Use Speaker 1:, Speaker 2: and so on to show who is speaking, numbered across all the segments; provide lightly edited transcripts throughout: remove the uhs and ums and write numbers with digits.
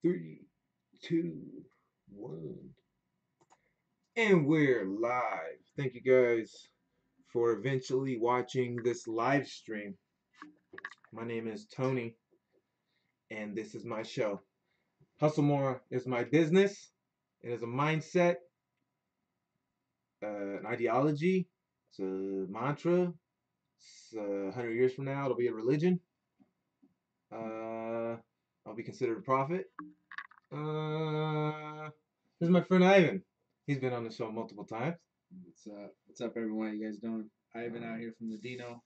Speaker 1: Three, two, one. And we're live. Thank you guys for eventually watching this live stream. My name is Tony, and this is my show. HustleMore is my business. It is a mindset, an ideology, it's a mantra. It's, 100 years from now, it'll be a religion. I'll be considered a prophet. This is my friend Ivan. He's been on the show multiple times.
Speaker 2: What's up? What's up, everyone? How you guys doing? Ivan out here from the Dino.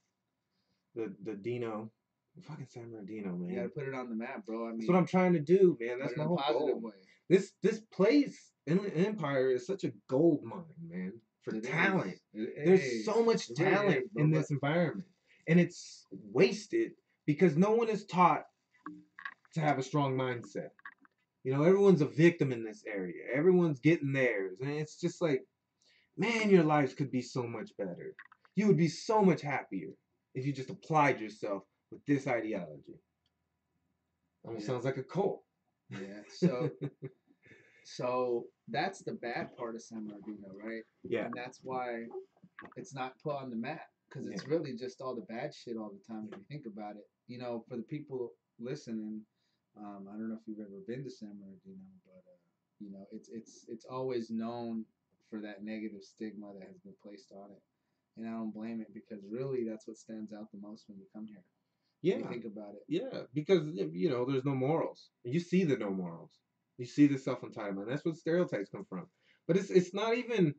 Speaker 1: The Dino. The fucking San Bernardino, man.
Speaker 2: You gotta put it on the map, bro. I mean,
Speaker 1: that's what I'm trying to do, man. That's
Speaker 2: put it
Speaker 1: my
Speaker 2: in a
Speaker 1: whole
Speaker 2: positive
Speaker 1: goal.
Speaker 2: way.
Speaker 1: This place, Inland Empire, is such a gold mine, man, for
Speaker 2: It
Speaker 1: talent.
Speaker 2: is.
Speaker 1: There's so much
Speaker 2: it really
Speaker 1: talent
Speaker 2: is, bro,
Speaker 1: in this environment, and it's wasted because no one is taught to have a strong mindset. You know, everyone's a victim in this area. Everyone's getting theirs, and it's just like, man, your lives could be so much better. You would be so much happier if you just applied yourself with this ideology. Almost sounds like a cult.
Speaker 2: Yeah. So that's the bad part of San Bernardino, right?
Speaker 1: Yeah.
Speaker 2: And that's why it's not put on the map because it's really just all the bad shit all the time if you think about it. You know, for the people listening, I don't know if you've ever been to San Bernardino, but you know, it's always known for that negative stigma that has been placed on it. And I don't blame it because really that's what stands out the most when you come here.
Speaker 1: Yeah.
Speaker 2: You think about it.
Speaker 1: Yeah, because you know, there's no morals. You see the no morals. You see the self-entitlement. That's what stereotypes come from. But it's not even.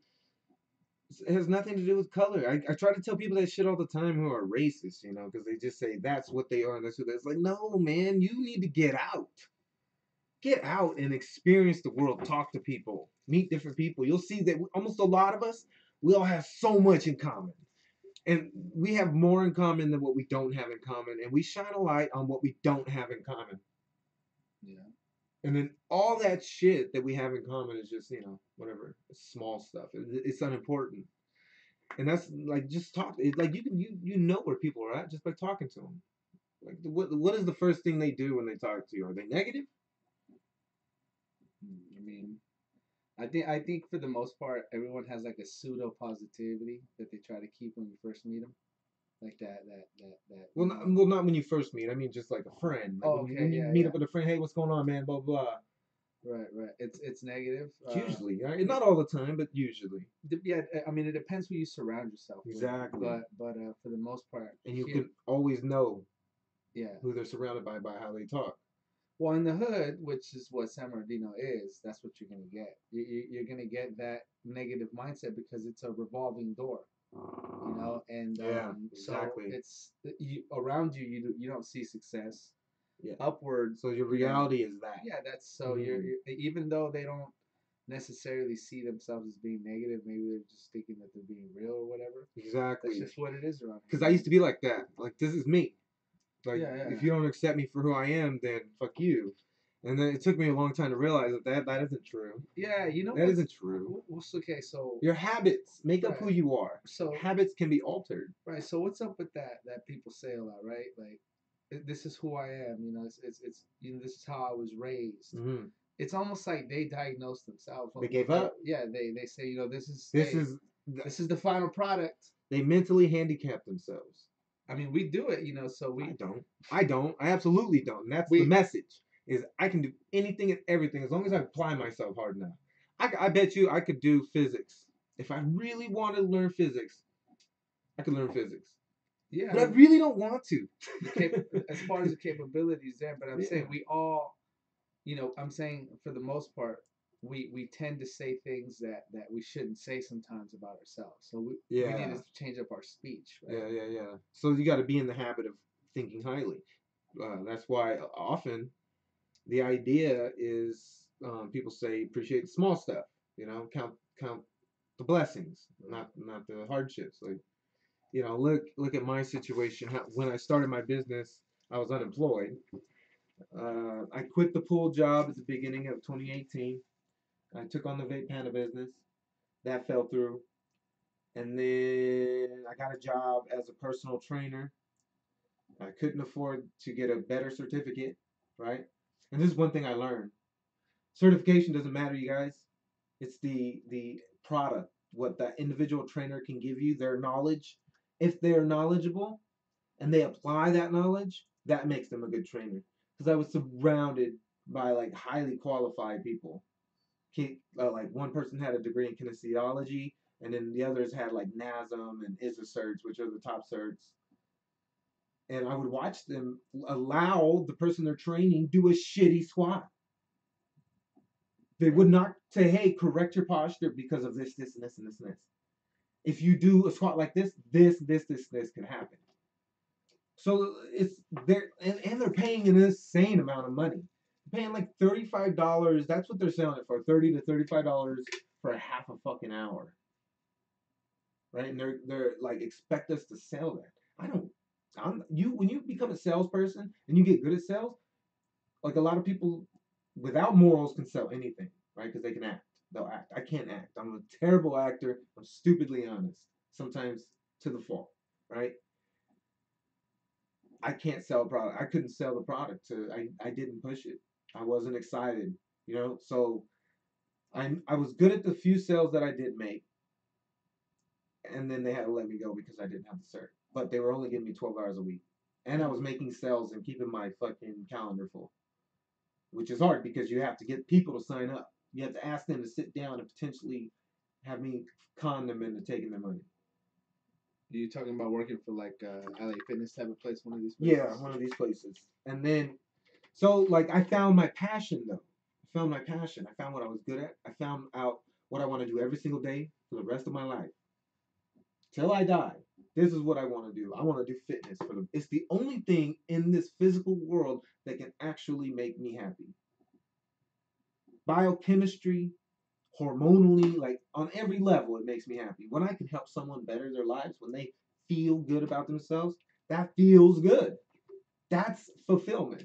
Speaker 1: It has nothing to do with color. I try to tell people that shit all the time who are racist, you know, because they just say that's what they are and that's who they are. It's like, no, man, you need to get out. Get out and experience the world. Talk to people. Meet different people. You'll see that almost a lot of us, we all have so much in common. And we have more in common than what we don't have in common. And we shine a light on what we don't have in common.
Speaker 2: Yeah.
Speaker 1: And then all that shit that we have in common is just, you know, whatever, small stuff. It's unimportant. And that's like just talk. Like you know where people are at just by talking to them. Like what is the first thing they do when they talk to you? Are they negative?
Speaker 2: I mean, I think for the most part, everyone has like a pseudo positivity that they try to keep when you first meet them, like that.
Speaker 1: Well, not when you first meet. I mean, just like a friend. Like when you meet up with a friend, hey, what's going on, man? Blah blah.
Speaker 2: Right. It's negative.
Speaker 1: Usually, right? Not all the time, but usually.
Speaker 2: Yeah, I mean, it depends who you surround yourself with.
Speaker 1: Exactly.
Speaker 2: But for the most part,
Speaker 1: and you can always know.
Speaker 2: Yeah.
Speaker 1: Who they're surrounded by how they talk.
Speaker 2: Well, in the hood, which is what San Bernardino is, that's what you're gonna get. You're gonna get that negative mindset because it's a revolving door, you know. And
Speaker 1: yeah, exactly.
Speaker 2: So it's around you. You don't see success.
Speaker 1: Yeah.
Speaker 2: Upward.
Speaker 1: So your reality is that.
Speaker 2: Yeah, that's so. You're even though they don't necessarily see themselves as being negative, maybe they're just thinking that they're being real or whatever.
Speaker 1: Exactly.
Speaker 2: That's just what it is around.
Speaker 1: Because I used to be like that. Like this is me. Like, if you don't accept me for who I am, then fuck you. And then it took me a long time to realize that isn't true.
Speaker 2: Yeah, you know
Speaker 1: that isn't true.
Speaker 2: Okay, so
Speaker 1: your habits make up who you are.
Speaker 2: So
Speaker 1: habits can be altered.
Speaker 2: Right. So what's up with that people say a lot, right? Like, this is who I am. You know, it's you know, this is how I was raised.
Speaker 1: Mm-hmm.
Speaker 2: It's almost like they diagnosed themselves.
Speaker 1: They gave up.
Speaker 2: Yeah, they say, you know, this is the final product.
Speaker 1: They mentally handicap themselves.
Speaker 2: I mean, we do it, you know, so we.
Speaker 1: I don't. I absolutely don't. And that's the message, is I can do anything and everything as long as I apply myself hard enough. I bet you I could do physics. If I really wanted to learn physics, I could learn physics.
Speaker 2: Yeah.
Speaker 1: But I really don't want to.
Speaker 2: As far as the capabilities there, but I'm saying we all, you know, I'm saying for the most part, we tend to say things that we shouldn't say sometimes about ourselves. So we need to change up our speech. Right?
Speaker 1: Yeah. So you got to be in the habit of thinking highly. That's why often the idea is people say appreciate the small stuff. You know, count the blessings, not the hardships. Like, you know, look at my situation. When I started my business, I was unemployed. I quit the pool job at the beginning of 2018. I took on the vape panda business. That fell through. And then I got a job as a personal trainer. I couldn't afford to get a better certificate, right? And this is one thing I learned. Certification doesn't matter, you guys. It's the product, what that individual trainer can give you, their knowledge. If they're knowledgeable and they apply that knowledge, that makes them a good trainer. Because I was surrounded by like highly qualified people. Like one person had a degree in kinesiology, and then the others had like NASM and ISA certs, which are the top certs. And I would watch them allow the person they're training do a shitty squat. They would not say, "Hey, correct your posture because of this, this, and this, and this, and this. If you do a squat like this can happen." So it's they're and they're paying an insane amount of money. They're paying like $35. That's what they're selling it for, $30 to $35 for a half a fucking hour, right? And they're like expect us to sell that. I don't. I'm you when you become a salesperson and you get good at sales, like a lot of people without morals can sell anything, right? Because they can act. They'll act. I can't act. I'm a terrible actor. I'm stupidly honest, sometimes to the fault, right? I can't sell a product. I couldn't sell the product. I didn't push it. I wasn't excited, you know. So I was good at the few sales that I did make, and then they had to let me go because I didn't have the cert. But they were only giving me 12 hours a week, and I was making sales and keeping my fucking calendar full, which is hard because you have to get people to sign up. You have to ask them to sit down and potentially have me con them into taking their money.
Speaker 2: Are you talking about working for like LA Fitness type of place, one of these places?
Speaker 1: Yeah, one of these places. And then, so like I found my passion though. I found my passion. I found what I was good at. I found out what I want to do every single day for the rest of my life till I die. This is what I want to do. I want to do fitness for them. It's the only thing in this physical world that can actually make me happy. Biochemistry, hormonally, like on every level, it makes me happy. When I can help someone better their lives, when they feel good about themselves, that feels good. That's fulfillment.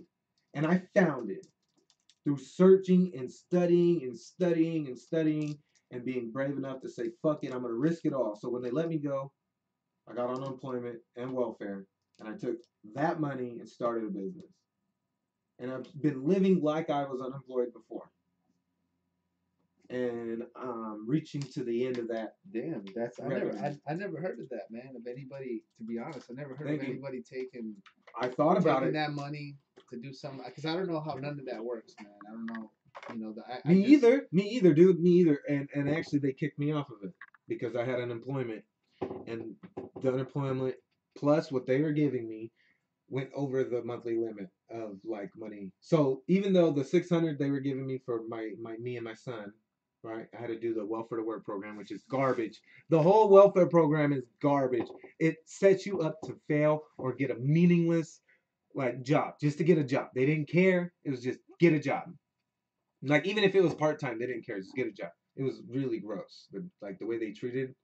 Speaker 1: And I found it through searching and studying and studying and studying and being brave enough to say, fuck it, I'm going to risk it all. So when they let me go, I got on unemployment and welfare, and I took that money and started a business. And I've been living like I was unemployed before. And reaching to the end of that.
Speaker 2: Damn, that's I never heard of that, man. Of anybody, to be honest, I never heard of anybody taking.
Speaker 1: I thought about
Speaker 2: it. That money to do something because I don't know how none of that works, man. I don't know. You know,
Speaker 1: me either, dude. Me either. And actually, they kicked me off of it because I had unemployment, and the unemployment plus what they were giving me went over the monthly limit of like money. So even though the 600 they were giving me for my me and my son, right? I had to do the welfare to work program, which is garbage. The whole welfare program is garbage. It sets you up to fail or get a meaningless like job just to get a job. They didn't care. It was just get a job. Like even if it was part time, they didn't care. Just get a job. It was really gross. Like the way they treated,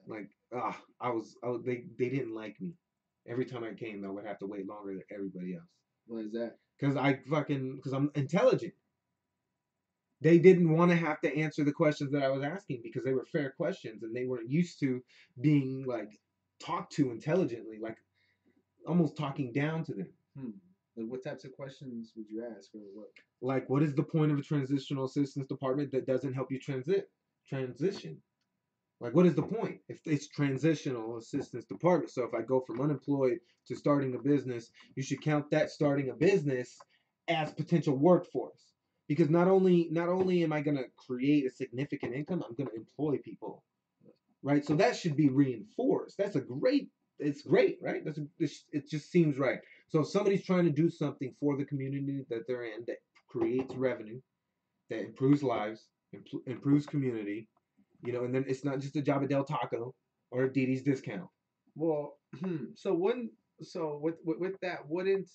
Speaker 1: like they didn't like me. Every time I came, I would have to wait longer than everybody else.
Speaker 2: What is that?
Speaker 1: Because I'm intelligent. They didn't want to have to answer the questions that I was asking because they were fair questions and they weren't used to being like talked to intelligently, like almost talking down to them.
Speaker 2: Like what types of questions would you ask, or what?
Speaker 1: Like, what is the point of a transitional assistance department that doesn't help you transition? Like, what is the point if it's transitional assistance department? So if I go from unemployed to starting a business, you should count that starting a business as potential workforce. Because not only am I going to create a significant income, I'm going to employ people, right? So that should be reinforced. It's great, right? It just seems right. So if somebody's trying to do something for the community that they're in that creates revenue, that improves lives, improves community, and then it's not just a job at Del Taco or a Didi's discount.
Speaker 2: Well, so with that, wouldn't,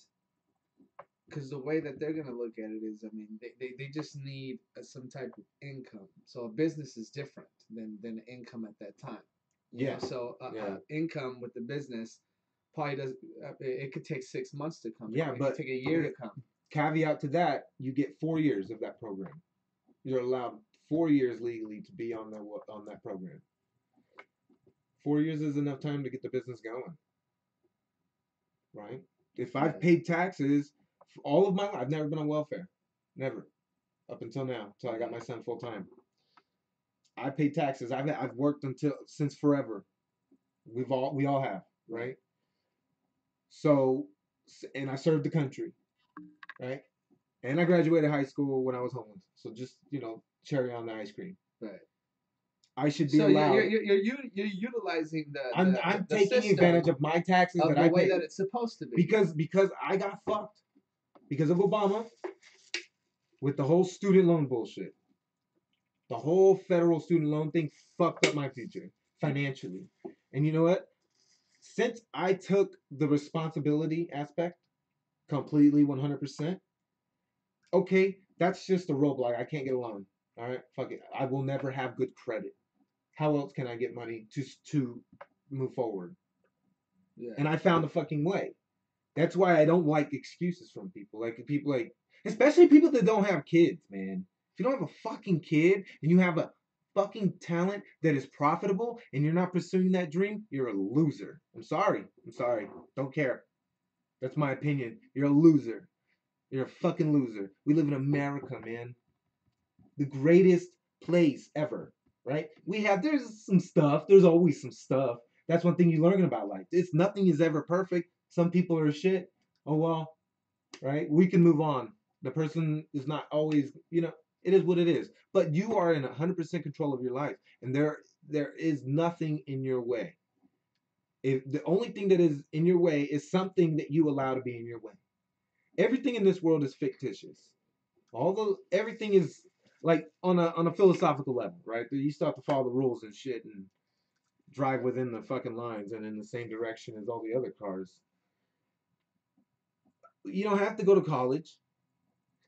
Speaker 2: because the way that they're gonna look at it is, I mean, they just need some type of income. So a business is different than income at that time.
Speaker 1: Yeah.
Speaker 2: So income with the business probably does. It could take 6 months to come.
Speaker 1: Yeah,
Speaker 2: it
Speaker 1: but
Speaker 2: could take a year to come.
Speaker 1: Caveat to that, you get 4 years of that program. You're allowed 4 years legally to be on that program. 4 years is enough time to get the business going, right? If I've paid taxes all of my life, I've never been on welfare, never. up until now, until I got my son full time. I pay taxes. I've worked until since forever. We all have, right? So, and I served the country, right? And I graduated high school when I was homeless. So just cherry on the ice cream.
Speaker 2: Right.
Speaker 1: I should be
Speaker 2: So
Speaker 1: allowed.
Speaker 2: you're utilizing
Speaker 1: I'm
Speaker 2: the
Speaker 1: taking
Speaker 2: system
Speaker 1: advantage of my taxes
Speaker 2: of
Speaker 1: that
Speaker 2: the
Speaker 1: I
Speaker 2: way
Speaker 1: pay
Speaker 2: that it's supposed to be.
Speaker 1: because I got fucked because of Obama with the whole student loan bullshit. The whole federal student loan thing fucked up my future financially. And you know what? Since I took the responsibility aspect completely 100%, okay, that's just a roadblock. I can't get a loan. All right, fuck it. I will never have good credit. How else can I get money to move forward?
Speaker 2: Yeah.
Speaker 1: And I found a fucking way. That's why I don't like excuses from people. Like people especially people that don't have kids, man. If you don't have a fucking kid and you have a fucking talent that is profitable and you're not pursuing that dream, you're a loser. I'm sorry. I'm sorry. Don't care. That's my opinion. You're a loser. You're a fucking loser. We live in America, man. The greatest place ever, right? There's some stuff. There's always some stuff. That's one thing you learn about life. Nothing is ever perfect. Some people are shit. Oh well, right? We can move on. The person is not always, it is what it is. But you are in 100% control of your life, and there is nothing in your way. If the only thing that is in your way is something that you allow to be in your way. Everything in this world is fictitious. Everything is like on a philosophical level, right? You still have to follow the rules and shit and drive within the fucking lines and in the same direction as all the other cars. You don't have to go to college.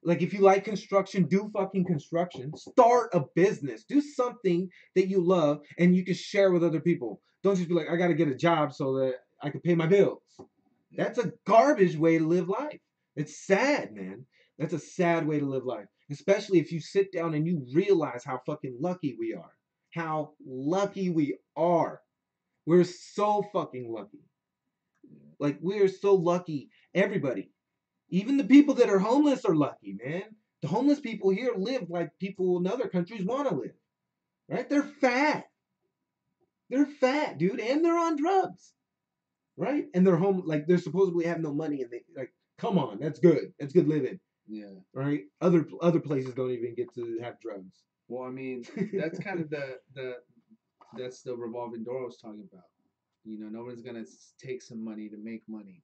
Speaker 1: Like if you like construction, do fucking construction. Start a business. Do something that you love and you can share with other people. Don't just be like, I gotta get a job so that I can pay my bills. That's a garbage way to live life. It's sad, man. That's a sad way to live life. Especially if you sit down and you realize how fucking lucky we are. How lucky we are. We're so fucking lucky. Like we're so lucky. Everybody. Even the people that are homeless are lucky, man. The homeless people here live like people in other countries want to live. Right? They're fat. They're fat, dude, and they're on drugs. Right? And they're home like they're supposedly have no money and they like, come on, that's good. That's good living.
Speaker 2: Yeah.
Speaker 1: Right? Other places don't even get to have drugs.
Speaker 2: Well, I mean, that's kind of that's the revolving door I was talking about. No one's gonna take some money to make money.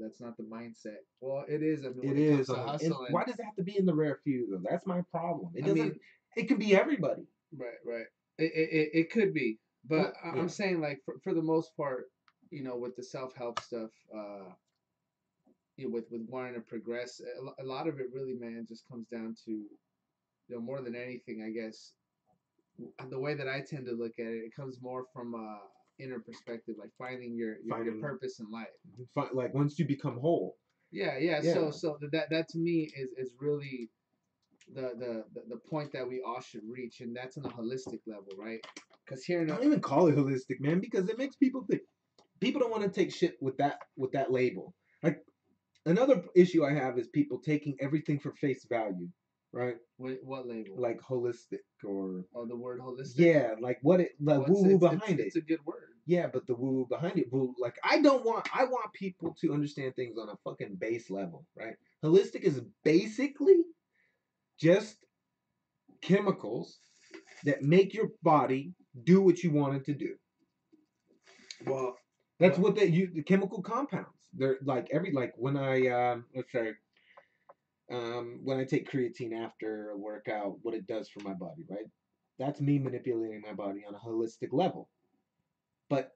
Speaker 2: That's not the mindset. Well, it is. I mean, when it comes to hustling,
Speaker 1: why does it have to be in the rare few though? That's my problem. It
Speaker 2: I
Speaker 1: doesn't.
Speaker 2: mean,
Speaker 1: It can be everybody.
Speaker 2: right. It could be, but
Speaker 1: Yeah.
Speaker 2: I'm saying like for the most part, with the self help stuff, with wanting to progress, a lot of it really, man, just comes down to more than anything, I guess, the way that I tend to look at it, it comes more from inner perspective, like finding your purpose in life.
Speaker 1: Like once you become whole.
Speaker 2: Yeah. So that to me is really the point that we all should reach, and that's on a holistic level, right? Because here,
Speaker 1: don't even call it holistic, man, because it makes people think. People don't want to take shit with that label. Like another issue I have is people taking everything for face value, right?
Speaker 2: What label?
Speaker 1: Like holistic or
Speaker 2: the word holistic.
Speaker 1: Yeah, like the woo woo behind it.
Speaker 2: It's a good word.
Speaker 1: Yeah, but the woo woo behind it, like I want people to understand things on a fucking base level, right? Holistic is basically just chemicals that make your body do what you want it to do.
Speaker 2: Well,
Speaker 1: that's what the chemical compounds. They're like when I let's say when I take creatine after a workout, what it does for my body, right? That's me manipulating my body on a holistic level. But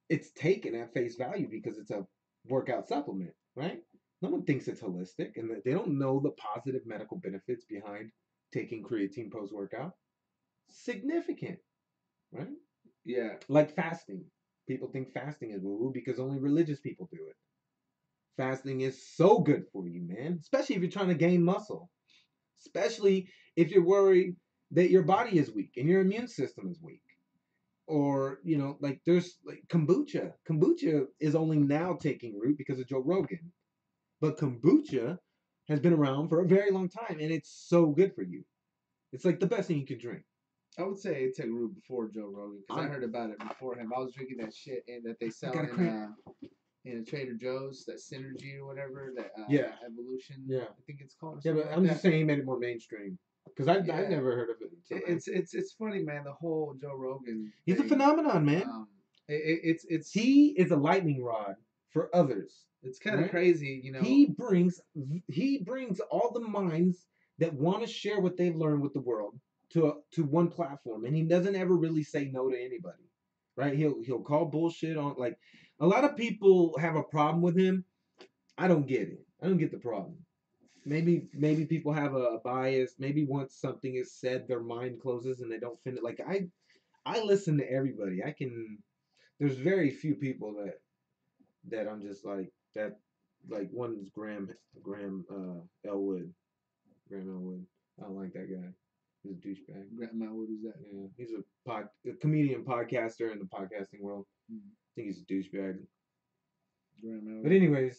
Speaker 1: it's taken at face value because it's a workout supplement, right? No one thinks it's holistic and they don't know the positive medical benefits behind taking creatine post workout. Significant, right?
Speaker 2: Yeah.
Speaker 1: Like fasting. People think fasting is woo woo because only religious people do it. Fasting is so good for you, man. Especially if you're trying to gain muscle. Especially if you're worried that your body is weak and your immune system is weak. Or, like there's like kombucha. Kombucha is only now taking root because of Joe Rogan. But kombucha has been around for a very long time and it's so good for you. It's like the best thing you can drink.
Speaker 2: I would say it took root before Joe Rogan because I
Speaker 1: I'm-
Speaker 2: heard about it before him. I was drinking that shit and that they sell
Speaker 1: gotta
Speaker 2: in a Trader Joe's, that Synergy or whatever, that
Speaker 1: Yeah.
Speaker 2: Evolution.
Speaker 1: Yeah.
Speaker 2: I think it's called. Or
Speaker 1: Yeah,
Speaker 2: something
Speaker 1: but
Speaker 2: like
Speaker 1: I'm
Speaker 2: that.
Speaker 1: just saying he made it more mainstream. Because I've
Speaker 2: Yeah.
Speaker 1: never heard of it. Until then.
Speaker 2: It's funny, man. The whole Joe Rogan.
Speaker 1: He's a
Speaker 2: thing,
Speaker 1: phenomenon, man.
Speaker 2: It's
Speaker 1: He is a lightning rod for others.
Speaker 2: it's kind of
Speaker 1: right?
Speaker 2: crazy, you know.
Speaker 1: He brings all the minds that want to share what they've learned with the world to one platform, and he doesn't ever really say no to anybody, right? He'll call bullshit on, like, a lot of people have a problem with him. I don't get it. I don't get the problem. Maybe people have a bias. Maybe once something is said, their mind closes and they don't finish. Like I listen to everybody. There's very few people that I'm just like that. Like one's Graham Elwood. Graham Elwood. I don't like that guy. He's a douchebag.
Speaker 2: Graham Elwood, who's that?
Speaker 1: Yeah, he's a comedian, podcaster in the podcasting world. I think he's a douchebag.
Speaker 2: Graham Elwood.
Speaker 1: But anyways,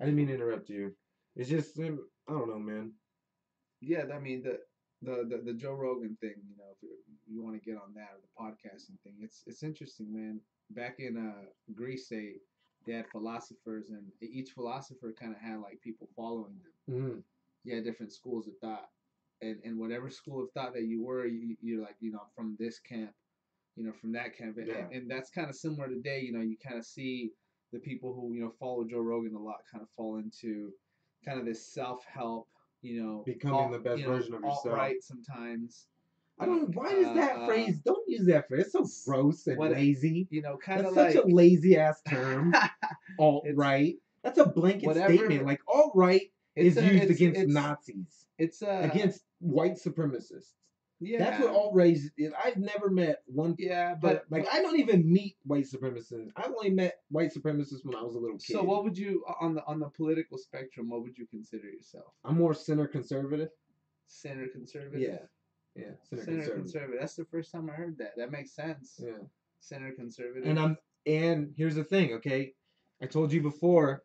Speaker 1: I didn't mean to interrupt you. It's just I don't know, man.
Speaker 2: Yeah, I mean the Joe Rogan thing. You know, if you want to get on that or the podcasting thing, it's interesting, man. Back in Greece, they had philosophers, and each philosopher kind of had like people following them.
Speaker 1: Mm-hmm.
Speaker 2: You had different schools of thought, and whatever school of thought that you were, you're like, you know, from this camp, you know, from that camp, and that's kind of similar today. You know, you kind of see the people who, you know, follow Joe Rogan a lot kind of fall into kind of this self-help, you know,
Speaker 1: Becoming the best version of yourself.
Speaker 2: Alt-right sometimes.
Speaker 1: I don't. Why is that phrase? Don't use that phrase. It's so gross and lazy.
Speaker 2: You know, kind of
Speaker 1: like such a lazy ass term. Alt-right. That's a blanket statement. Like alt-right is used against Nazis.
Speaker 2: It's
Speaker 1: against white supremacists.
Speaker 2: Yeah,
Speaker 1: that's what alt-right is. I've never met one.
Speaker 2: Yeah, but
Speaker 1: like I don't even meet white supremacists. I only met white supremacists when I was a little kid.
Speaker 2: So what would you on the political spectrum? What would you consider yourself?
Speaker 1: I'm more center conservative.
Speaker 2: Center conservative.
Speaker 1: Yeah, center conservative.
Speaker 2: That's the first time I heard that. That makes sense.
Speaker 1: Yeah,
Speaker 2: center conservative.
Speaker 1: And here's the thing. Okay, I told you before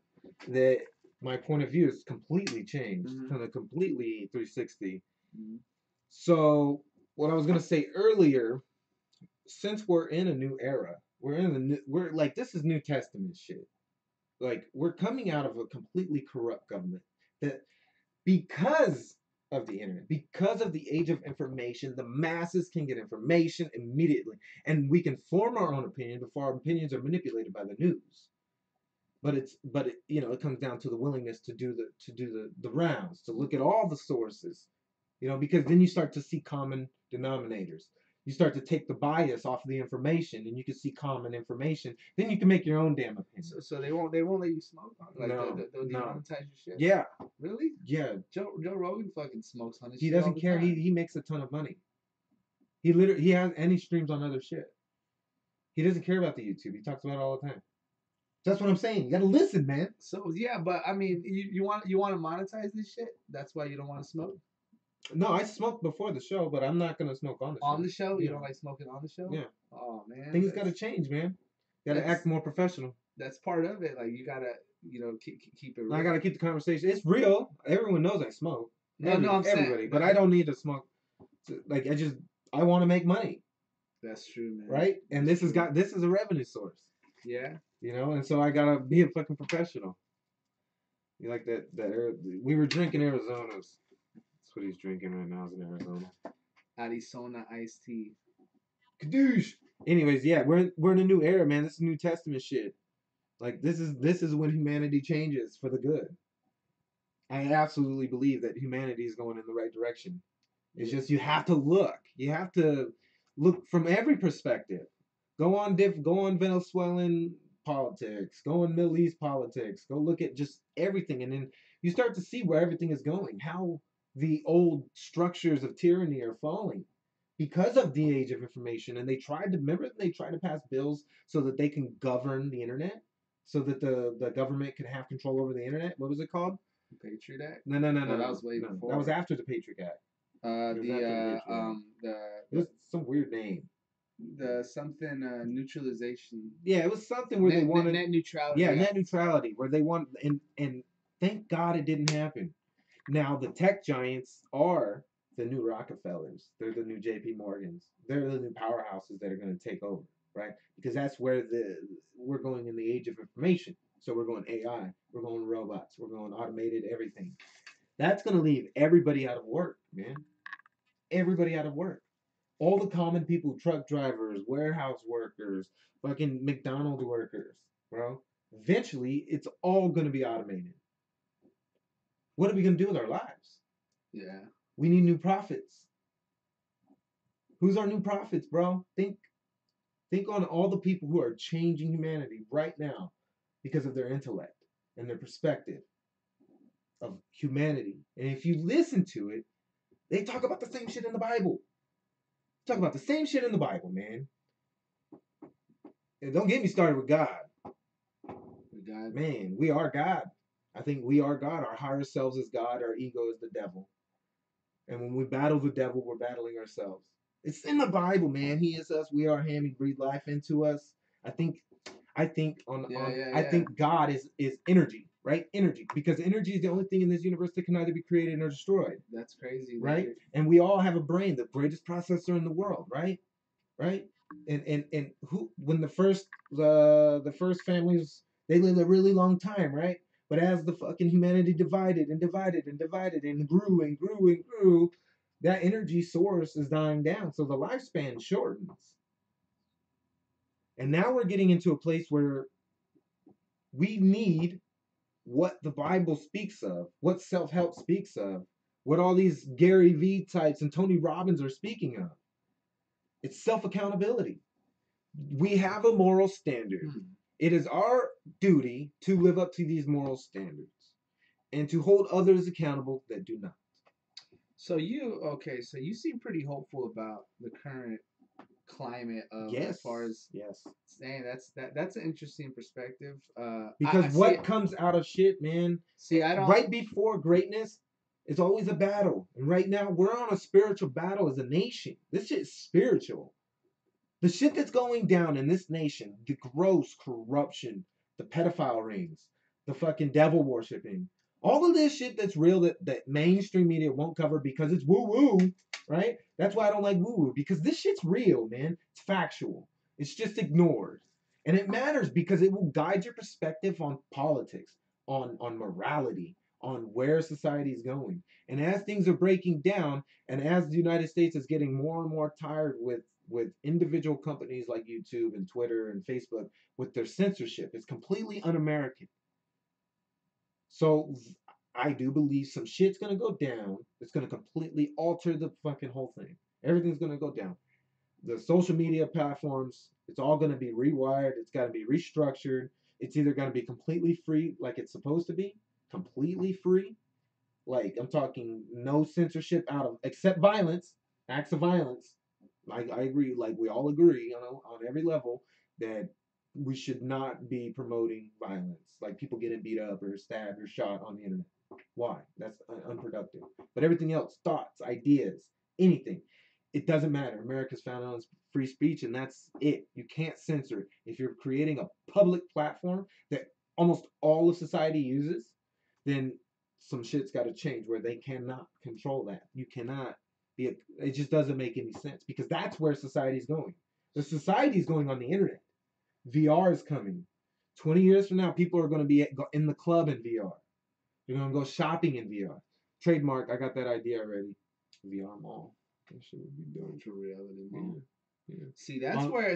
Speaker 1: that my point of view has completely changed, kind of completely 360. Mm-hmm. So what I was gonna say earlier, since we're in a new era, we're like, this is New Testament shit. Like, we're coming out of a completely corrupt government that, because of the internet, because of the age of information, the masses can get information immediately, and we can form our own opinion before our opinions are manipulated by the news. But it you know, it comes down to the willingness to do the rounds, to look at all the sources, you know, because then you start to see common denominators. You start to take the bias off of the information, and you can see common information. Then you can make your own damn opinion.
Speaker 2: So they won't let you smoke on it? Like,
Speaker 1: no,
Speaker 2: they'll demonetize your shit.
Speaker 1: Yeah.
Speaker 2: Really?
Speaker 1: Yeah.
Speaker 2: Joe Rogan fucking smokes on his
Speaker 1: shit.
Speaker 2: He
Speaker 1: doesn't care. He makes a ton of money. He has any streams on other shit. He doesn't care about the YouTube. He talks about it all the time. That's what I'm saying. You gotta listen, man.
Speaker 2: So yeah, but I mean, you want to monetize this shit? That's why you don't want to smoke?
Speaker 1: No, I smoked before the show, but I'm not gonna smoke on the show.
Speaker 2: On the show? You don't like smoking on the show?
Speaker 1: Yeah.
Speaker 2: Oh man.
Speaker 1: Things gotta change, man. You gotta act more professional.
Speaker 2: That's part of it. Like, you gotta, you know, keep it real.
Speaker 1: I gotta keep the conversation. It's real. Everyone knows I smoke.
Speaker 2: I'm
Speaker 1: everybody,
Speaker 2: saying,
Speaker 1: but I don't need to smoke. Like, I want to make money.
Speaker 2: That's true, man.
Speaker 1: Right? And this is a revenue source.
Speaker 2: Yeah.
Speaker 1: You know, and so I gotta be a fucking professional. You like that we were drinking Arizona's. That's what he's drinking right now, is in Arizona.
Speaker 2: Arizona iced tea.
Speaker 1: Kadoosh. Anyways, yeah, we're in a new era, man. This is New Testament shit. Like, this is when humanity changes for the good. I absolutely believe that humanity is going in the right direction. It's just, you have to look. You have to look from every perspective. Go on Venezuelan politics. Go on Middle East politics. Go look at just everything, and then you start to see where everything is going. How the old structures of tyranny are falling because of the age of information. And they tried to pass bills so that they can govern the internet, so that the government can have control over the internet. What was it called?
Speaker 2: The Patriot Act?
Speaker 1: No.
Speaker 2: That was way before.
Speaker 1: That was after the Patriot Act. It was some weird name.
Speaker 2: The something neutralization.
Speaker 1: Yeah, it was something where they wanted
Speaker 2: net neutrality.
Speaker 1: Yeah, net neutrality, where they want, and thank God it didn't happen. Now the tech giants are the new Rockefellers. They're the new J.P. Morgans. They're the new powerhouses that are going to take over, right? Because that's where we're going in the age of information. So we're going AI, we're going robots, we're going automated everything. That's going to leave everybody out of work, man. Everybody out of work. All the common people, truck drivers, warehouse workers, fucking McDonald's workers, bro. Eventually, it's all going to be automated. What are we going to do with our lives?
Speaker 2: Yeah.
Speaker 1: We need new prophets. Who's our new prophets, bro? Think on all the people who are changing humanity right now because of their intellect and their perspective of humanity. And if you listen to it, they talk about the same shit in the Bible. Talk about the same shit in the Bible, man. And don't get me started with God.
Speaker 2: God.
Speaker 1: Man, we are God. I think we are God. Our higher selves is God. Our ego is the devil. And when we battle the devil, we're battling ourselves. It's in the Bible, man. He is us. We are Him. He breathed life into us. I think I think God is energy, right? Energy, because energy is the only thing in this universe that can either be created or destroyed.
Speaker 2: That's crazy,
Speaker 1: right? And we all have a brain, the greatest processor in the world, right? Right? And who when the first families, they lived a really long time, right? But as the fucking humanity divided and divided and divided and grew and grew and grew, that energy source is dying down, so the lifespan shortens. And now we're getting into a place where we need what the Bible speaks of, what self-help speaks of, what all these Gary Vee types and Tony Robbins are speaking of. It's self-accountability. We have a moral standard. It is our duty to live up to these moral standards and to hold others accountable that do not.
Speaker 2: So you seem pretty hopeful about the current climate of
Speaker 1: Yes,
Speaker 2: as far as
Speaker 1: yes.
Speaker 2: saying that's an interesting perspective.
Speaker 1: Because what comes out of shit, man?
Speaker 2: See, I don't.
Speaker 1: Right before greatness, it's always a battle, and right now we're on a spiritual battle as a nation. This shit is spiritual. The shit that's going down in this nation, the gross corruption, the pedophile rings, the fucking devil worshipping, all of this shit that's real that mainstream media won't cover because it's woo woo, right? That's why I don't like woo woo, because this shit's real, man. It's factual. It's just ignored. And it matters because it will guide your perspective on politics, on morality, on where society is going. And as things are breaking down, and as the United States is getting more and more tired with individual companies like YouTube and Twitter and Facebook with their censorship, it's completely un-American. So I do believe some shit's gonna go down. It's gonna completely alter the fucking whole thing. Everything's gonna go down. The social media platforms, it's all gonna be rewired. It's gotta be restructured. It's either gonna be completely free, like it's supposed to be, completely free. Like I'm talking no censorship out of except violence, acts of violence. Like I agree, like we all agree on every level that we should not be promoting violence, like people getting beat up or stabbed or shot on the internet. Why? That's unproductive. But everything else, thoughts, ideas, anything, it doesn't matter. America's founded on free speech, and that's it. You can't censor it. If you're creating a public platform that almost all of society uses, then some shit's got to change where they cannot control that. You cannot it just doesn't make any sense because that's where society's going. The society's going on the internet. VR is coming. 20 years from now, people are going to be in the club in VR. They're going to go shopping in VR. Trademark, I got that idea already. VR mall. That shit would be dope.
Speaker 2: Virtual reality mall.
Speaker 1: Yeah.
Speaker 2: See, that's where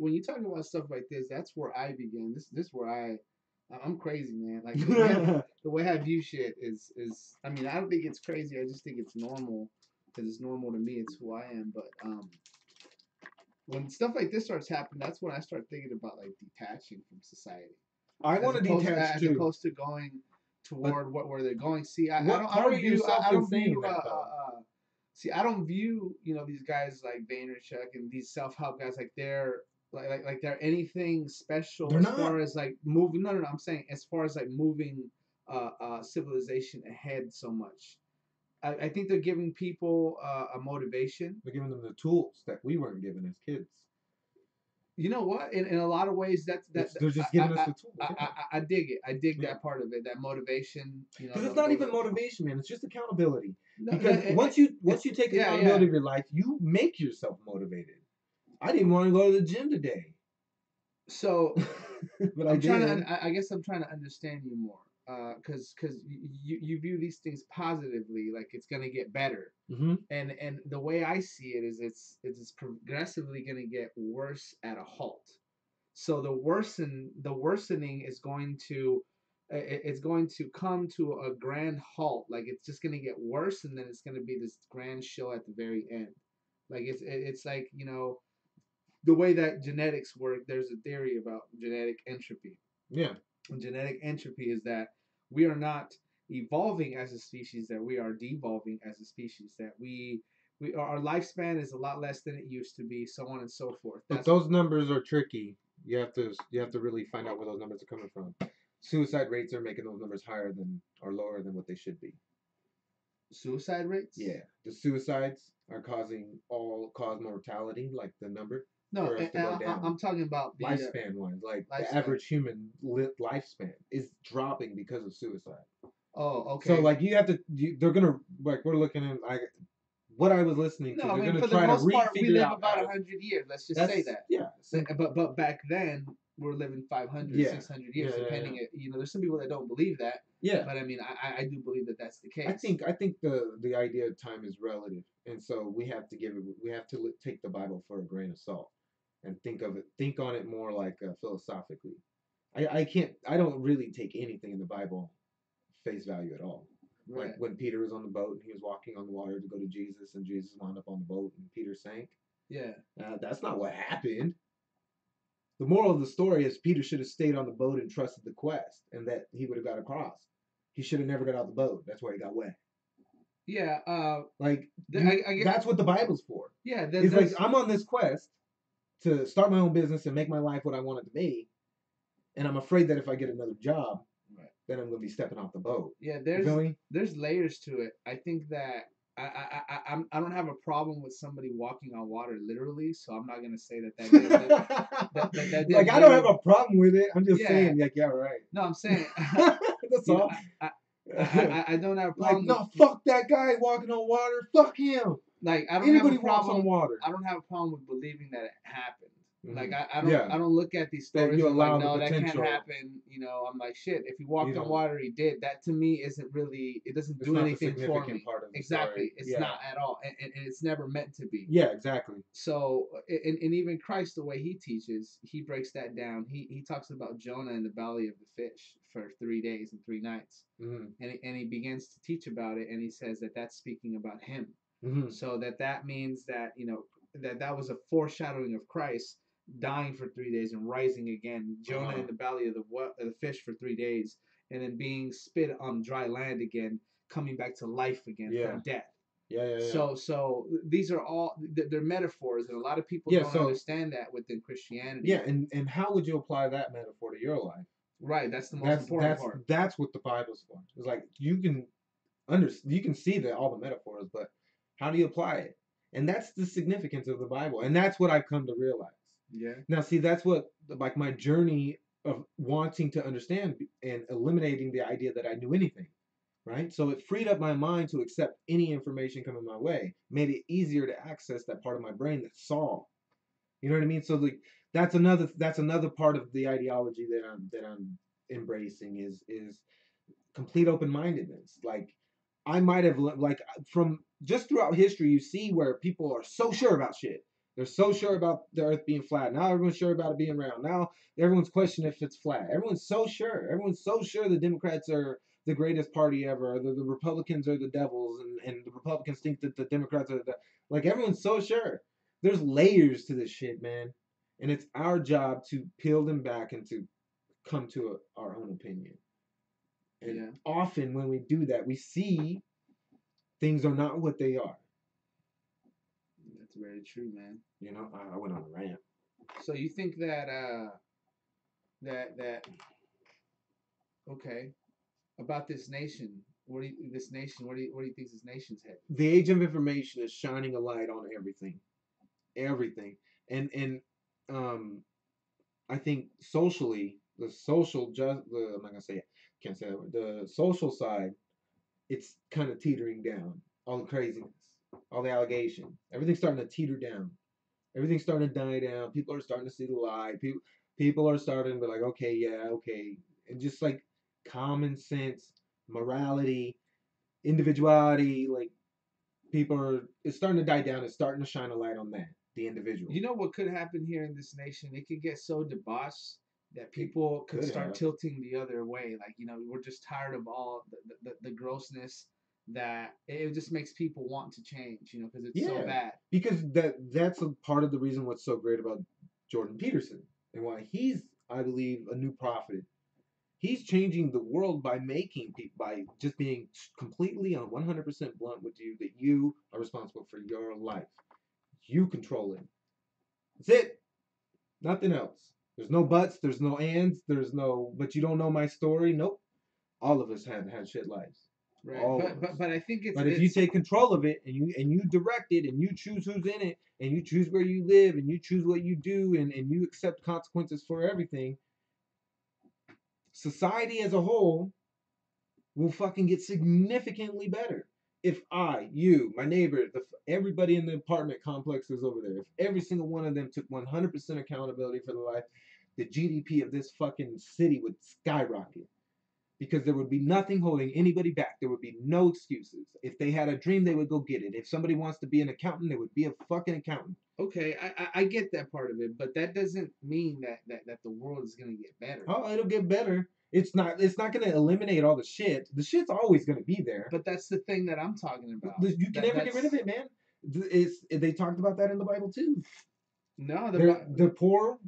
Speaker 2: when you talk about stuff like this, that's where I begin. This where I'm crazy, man. Like the way I view shit is I mean, I don't think it's crazy. I just think it's normal because it's normal to me. It's who I am. But when stuff like this starts happening, that's when I start thinking about like detaching from society.
Speaker 1: I want to detach too,
Speaker 2: as opposed to going toward where they're going. See, I don't view see, I don't view these guys like Vaynerchuk and these self help guys like they're like they're anything special
Speaker 1: they're
Speaker 2: as
Speaker 1: not.
Speaker 2: far as like moving. No, I'm saying as far as like moving civilization ahead so much. I think they're giving people a motivation.
Speaker 1: They're giving them the tools that we weren't given as kids.
Speaker 2: You know what? In a lot of ways,
Speaker 1: They're just giving us the tools.
Speaker 2: I dig it. I dig
Speaker 1: Yeah.
Speaker 2: that part of it. That motivation. You know,
Speaker 1: Because it's not even motivation, man. It's just accountability.
Speaker 2: No,
Speaker 1: Because once you take accountability of your life, you make yourself motivated. I didn't want to go to the gym today.
Speaker 2: So,
Speaker 1: but I did.
Speaker 2: I guess I'm trying to understand you more. Because you view these things positively, like it's gonna get better.
Speaker 1: Mm-hmm.
Speaker 2: And the way I see it is it's progressively gonna get worse at a halt. So the worsening is going to it's going to come to a grand halt. Like it's just going to get worse, and then it's going to be this grand show at the very end. Like it's like, you know, the way that genetics work. There's a theory about genetic entropy.
Speaker 1: Yeah.
Speaker 2: And genetic entropy is that we are not evolving as a species, that we are devolving as a species, that we our lifespan is a lot less than it used to be, so on and so forth.
Speaker 1: But those numbers are tricky. You have to really find out where those numbers are coming from. Suicide rates are making those numbers higher than or lower than what they should be.
Speaker 2: Suicide rates?
Speaker 1: Yeah, the suicides are causing all cause mortality, like the number.
Speaker 2: No,
Speaker 1: for us to go down.
Speaker 2: I'm talking about the
Speaker 1: lifespan wise. Like
Speaker 2: lifespan.
Speaker 1: the average human lifespan is dropping because of suicide.
Speaker 2: Oh, okay.
Speaker 1: So like you have to, they're gonna like we're looking at like what I was listening to.
Speaker 2: No,
Speaker 1: they're
Speaker 2: I mean,
Speaker 1: gonna
Speaker 2: for
Speaker 1: try
Speaker 2: the most
Speaker 1: to
Speaker 2: part, we
Speaker 1: refigure
Speaker 2: live
Speaker 1: out
Speaker 2: about 100 years. Let's just say that.
Speaker 1: Yeah.
Speaker 2: But back then we're living 500,
Speaker 1: Yeah.
Speaker 2: 600 years,
Speaker 1: Yeah,
Speaker 2: depending. You know, there's some people that don't believe that.
Speaker 1: Yeah.
Speaker 2: But I mean, I do believe that that's the case.
Speaker 1: I think the idea of time is relative, and so we have to take the Bible for a grain of salt, and think on it more like philosophically. I don't really take anything in the Bible face value at all.
Speaker 2: Right.
Speaker 1: Like when Peter was on the boat and he was walking on the water to go to Jesus, and Jesus wound up on the boat and Peter sank.
Speaker 2: Yeah.
Speaker 1: That's not what happened. The moral of the story is Peter should have stayed on the boat and trusted the quest, and that he would have got across. He should have never got out the boat. That's why he got wet.
Speaker 2: Yeah.
Speaker 1: That's what the Bible's for.
Speaker 2: Yeah.
Speaker 1: It's like I'm on this quest to start my own business and make my life what I want it to be, and I'm afraid that if I get another job, then I'm going to be stepping off the boat.
Speaker 2: Yeah. There's layers to it. I think that I don't have a problem with somebody walking on water literally, so I'm not gonna say that.
Speaker 1: Like I don't have a problem with it. I'm just saying, like, yeah, right.
Speaker 2: No, I'm saying
Speaker 1: that's all.
Speaker 2: I don't have a problem.
Speaker 1: Like, no, fuck that guy walking on water. Fuck him.
Speaker 2: Like I don't
Speaker 1: Anybody
Speaker 2: have a problem.
Speaker 1: Walks on water.
Speaker 2: I don't have a problem with believing that it happened.
Speaker 1: Mm-hmm.
Speaker 2: Like I don't look at these stories and like, no, that can't happen. You know, I'm like, shit. If he walked on water, he did. That to me isn't really. It doesn't do anything for me. Exactly, it's not at all, and it's never meant to be.
Speaker 1: Yeah, exactly.
Speaker 2: So, and even Christ, the way he teaches, he breaks that down. He talks about Jonah in the belly of the fish for 3 days and 3 nights, and he begins to teach about it, and he says that that's speaking about him. So that means that, you know, that was a foreshadowing of Christ dying for 3 days and rising again. Jonah in the belly of the fish for 3 days, and then being spit on dry land again, coming back to life again from death.
Speaker 1: Yeah.
Speaker 2: So these are all they're metaphors, and a lot of people don't understand that within Christianity.
Speaker 1: Yeah, and how would you apply that metaphor to your life?
Speaker 2: Right, that's the most important part.
Speaker 1: That's what the Bible's for. It's like you can see that all the metaphors, but how do you apply it? And that's the significance of the Bible, and that's what I've come to realize.
Speaker 2: Yeah.
Speaker 1: Now, see, that's what like my journey of wanting to understand and eliminating the idea that I knew anything. Right? So it freed up my mind to accept any information coming my way, made it easier to access that part of my brain that saw. You know what I mean? So like that's another part of the ideology that I'm embracing is complete open-mindedness. Like I might have like from just throughout history, you see where people are so sure about shit. They're so sure about the earth being flat. Now everyone's sure about it being round. Now everyone's questioning if it's flat. Everyone's so sure. Everyone's so sure the Democrats are the greatest party ever. The Republicans are the devils, and the Republicans think that the Democrats are like everyone's so sure. There's layers to this shit, man, and it's our job to peel them back and to come to our own opinion. And often when we do that, we see things are not what they are.
Speaker 2: That's very true, man.
Speaker 1: You know, I went on a rant.
Speaker 2: So you think that okay, about this nation? What do you think this nation's headed?
Speaker 1: The age of information is shining a light on everything, and um, I think socially, the social just the I'm not gonna say it, can't say that word. The social side, it's kind of teetering down. All the craziness, all the allegations, everything's starting to teeter down. Everything's starting to die down. People are starting to see the light. People are starting to be like, okay, yeah, okay, and just like common sense, morality, individuality, like people are. It's starting to die down. It's starting to shine a light on that, the individual.
Speaker 2: You know what could happen here in this nation? It could get so debauched that
Speaker 1: It
Speaker 2: people could
Speaker 1: could
Speaker 2: start
Speaker 1: have.
Speaker 2: tilting the other way. Like, we're just tired of all the grossness that it just makes people want to change, because it's so
Speaker 1: Yeah,
Speaker 2: bad.
Speaker 1: because that's a part of the reason what's so great about Jordan Peterson and why he's, I believe, a new prophet. He's changing the world by making people by just being completely on 100% blunt with you that you are responsible for your life. You control it. That's it. Nothing else. There's no buts. There's no ands. There's no. But you don't know my story. Nope. All of us had shit lives.
Speaker 2: Right.
Speaker 1: All
Speaker 2: But
Speaker 1: of us.
Speaker 2: but but I think
Speaker 1: But if you
Speaker 2: it's
Speaker 1: take control of it and you direct it and you choose who's in it and you choose where you live and you choose what you do and you accept consequences for everything, society as a whole will fucking get significantly better. If I, you, my neighbor, everybody in the apartment complexes over there, if every single one of them took 100% accountability for their life, the GDP of this fucking city would skyrocket because there would be nothing holding anybody back. There would be no excuses. If they had a dream, they would go get it. If somebody wants to be an accountant, they would be a fucking accountant.
Speaker 2: okay. I get that part of it, but that doesn't mean that the world is gonna get better.
Speaker 1: Oh, it'll get better. It's not going to eliminate all the shit. The shit's always going to be there.
Speaker 2: But that's the thing that I'm talking about.
Speaker 1: You can never get rid of it, man. They talked about that in the Bible too.
Speaker 2: No,
Speaker 1: The poor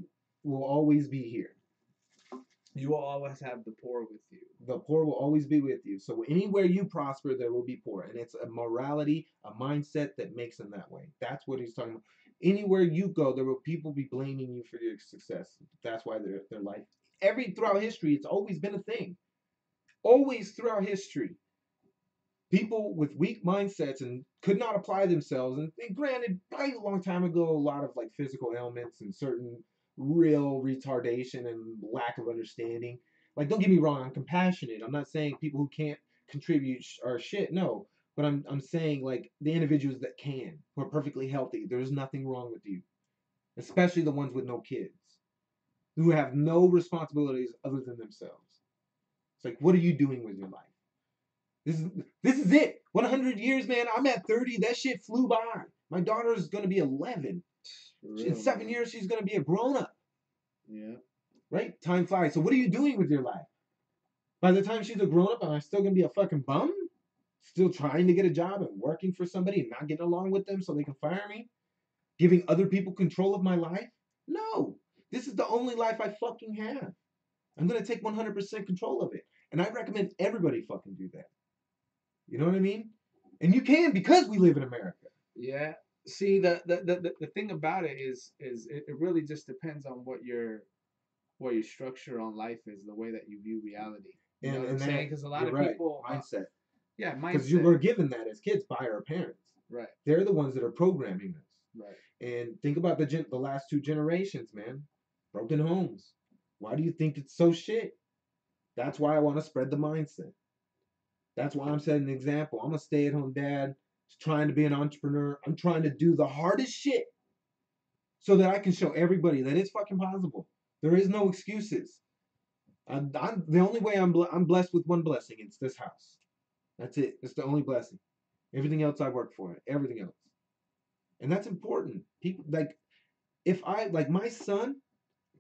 Speaker 1: will always be here.
Speaker 2: you will always have the poor with you.
Speaker 1: The poor will always be with you. So anywhere you prosper, there will be poor, and it's a morality, a mindset that makes them that way. That's what he's talking about. Anywhere you go, there will people be blaming you for your success. That's why their life. Throughout history, it's always been a thing. Always throughout history, people with weak mindsets and could not apply themselves. And granted, probably a long time ago, a lot of like physical ailments and certain real retardation and lack of understanding. Like, don't get me wrong, I'm compassionate. I'm not saying people who can't contribute are shit. No, but I'm saying like the individuals that can, who are perfectly healthy. There's nothing wrong with you, especially the ones with no kids, who have no responsibilities other than themselves. It's like, what are you doing with your life? This is this is it. 100 years, man. I'm at 30. That shit flew by. My daughter's gonna be 11. In 7 years, she's gonna be a grown up.
Speaker 2: Yeah.
Speaker 1: Right? Time flies. So what are you doing with your life? By the time she's a grown up, am I still gonna be a fucking bum? Still trying to get a job and working for somebody and not getting along with them so they can fire me? Giving other people control of my life? No. This is the only life I fucking have. I'm gonna take 100% control of it. And I recommend everybody fucking do that. You know what I mean? And you can because we live in America.
Speaker 2: Yeah. See, the thing about it is it really just depends on what your structure on life is, the way that you view reality. You know what I'm saying? Because a lot
Speaker 1: you're
Speaker 2: of
Speaker 1: right.
Speaker 2: people,
Speaker 1: Mindset.
Speaker 2: yeah,
Speaker 1: Because you
Speaker 2: mindset.
Speaker 1: were given that as kids by our parents.
Speaker 2: Right.
Speaker 1: They're the ones that are programming us.
Speaker 2: Right.
Speaker 1: And think about the last two generations, man. Broken homes. Why do you think it's so shit? That's why I want to spread the mindset. That's why I'm setting an example. I'm a stay-at-home dad, trying to be an entrepreneur. I'm trying to do the hardest shit so that I can show everybody that it's fucking possible. There is no excuses. I'm the only way I'm blessed with one blessing. It's this house. That's it. It's the only blessing. Everything else I work for. Everything else, and that's important. People like if I like my son.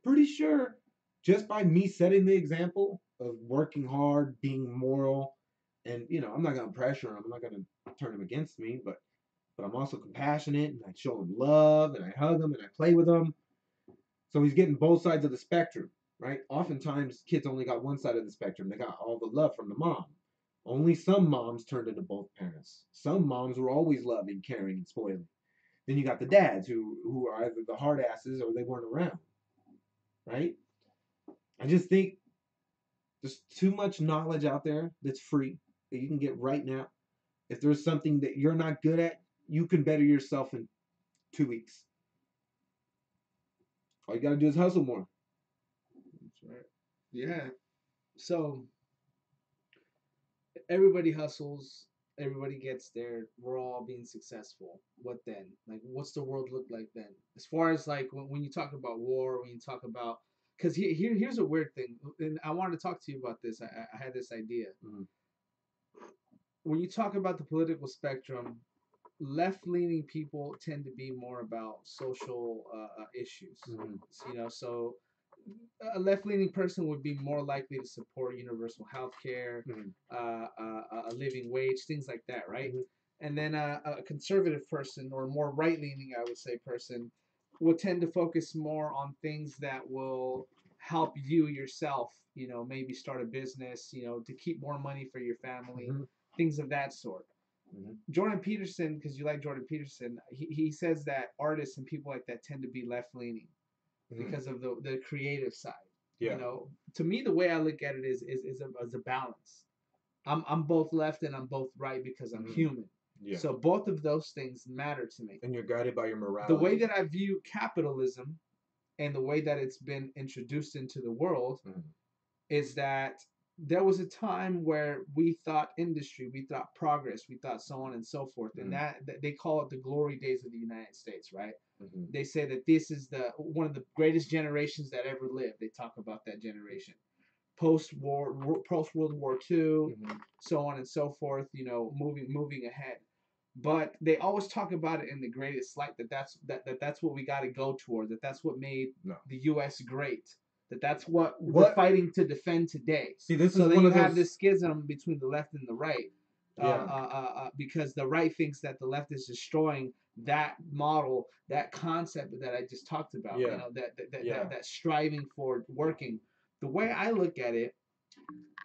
Speaker 1: Pretty sure just by me setting the example of working hard, being moral, and I'm not gonna pressure him. I'm not gonna turn him against me, but I'm also compassionate and I show him love and I hug him and I play with him. So he's getting both sides of the spectrum, right? Oftentimes kids only got one side of the spectrum. They got all the love from the mom. Only some moms turned into both parents. Some moms were always loving, caring, and spoiling. Then you got the dads who are either the hard asses or they weren't around, right? I just think there's too much knowledge out there that's free that you can get right now. If there's something that you're not good at, you can better yourself in 2 weeks. All you gotta do is hustle more.
Speaker 2: That's right. Yeah. So everybody hustles, everybody gets there, we're all being successful. What then? Like, what's the world look like then? As far as like when you talk about war, when you talk about, because here's a weird thing, and I wanted to talk to you about this. I had this idea.
Speaker 1: Mm-hmm.
Speaker 2: When you talk about the political spectrum, left leaning people tend to be more about social issues.
Speaker 1: Mm-hmm.
Speaker 2: You know, so a left leaning person would be more likely to support universal health care,
Speaker 1: Mm-hmm.
Speaker 2: a living wage, things like that, right?
Speaker 1: Mm-hmm.
Speaker 2: And then a conservative person, or more right leaning, I would say, person, will tend to focus more on things that will help you yourself, you know, maybe start a business, you know, to keep more money for your family,
Speaker 1: Mm-hmm.
Speaker 2: things of that sort.
Speaker 1: Mm-hmm.
Speaker 2: Jordan Peterson, because you like Jordan Peterson, he says that artists and people like that tend to be left leaning
Speaker 1: Mm-hmm.
Speaker 2: because of the creative side.
Speaker 1: Yeah.
Speaker 2: You know, to me, the way I look at it is a balance. I'm both left and I'm both right because I'm human.
Speaker 1: Yeah.
Speaker 2: So both of those things matter to me.
Speaker 1: And you're guided by your morality.
Speaker 2: The way that I view capitalism and the way that it's been introduced into the world is that there was a time where we thought industry, we thought progress, we thought so on and so forth, and that they call it the glory days of the United States, right? They say that this is the one of the greatest generations that ever lived. They talk about that generation, post World War II, so on and so forth. You know, moving ahead. But they always talk about it in the greatest light, that's what we got to go toward, that's what made the U.S. great, that's what we're fighting to defend today.
Speaker 1: See, this
Speaker 2: so
Speaker 1: is
Speaker 2: then
Speaker 1: one
Speaker 2: you
Speaker 1: of
Speaker 2: have
Speaker 1: those...
Speaker 2: this schism between the left and the right.
Speaker 1: Yeah.
Speaker 2: Because the right thinks that the left is destroying that model, that concept that I just talked about.
Speaker 1: Yeah.
Speaker 2: You know, that striving for working. The way I look at it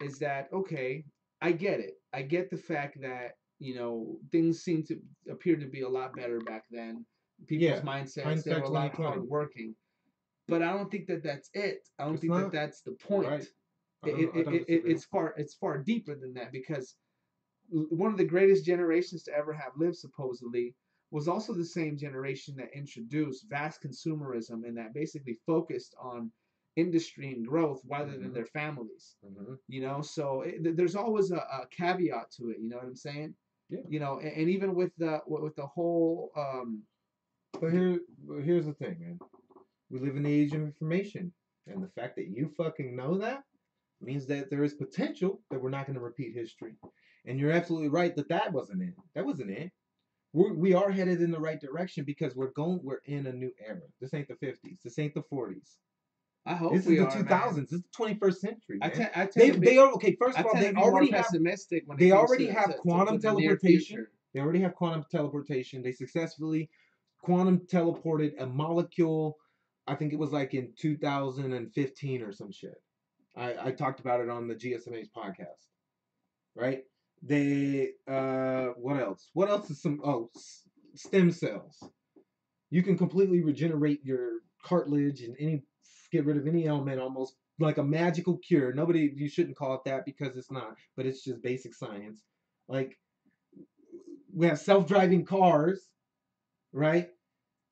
Speaker 2: is that, okay, I get it. I get the fact that, you know, things seem to appear to be a lot better back then. People's mindsets, they were a lot hardworking. But I don't think that that's it. I don't think that that's the point.
Speaker 1: Right.
Speaker 2: It's far deeper than that, because one of the greatest generations to ever have lived, supposedly, was also the same generation that introduced vast consumerism and that basically focused on industry and growth rather than their families. You know, so there's always a caveat to it. You know what I'm saying?
Speaker 1: Yeah.
Speaker 2: You know, and even with the whole.
Speaker 1: But here's the thing, man. We live in the age of information, and the fact that you fucking know that means that there is potential that we're not going to repeat history. And you're absolutely right that wasn't it. That wasn't it. We are headed in the right direction because we're in a new era. This ain't the 50s. This ain't the 40s.
Speaker 2: I hope
Speaker 1: this
Speaker 2: we
Speaker 1: is the
Speaker 2: are,
Speaker 1: 2000s.
Speaker 2: Man.
Speaker 1: This is the 21st century. Man.
Speaker 2: They
Speaker 1: are okay. First of all, they already have
Speaker 2: pessimistic when
Speaker 1: they already have quantum teleportation. They already have quantum teleportation. They successfully quantum teleported a molecule. I think it was like in 2015 or some shit. I talked about it on the GSMA's podcast. Right? They what else? What else is stem cells. You can completely regenerate your cartilage and get rid of any ailment, almost like a magical cure. You shouldn't call it that because it's not, but it's just basic science. Like, we have self-driving cars, right?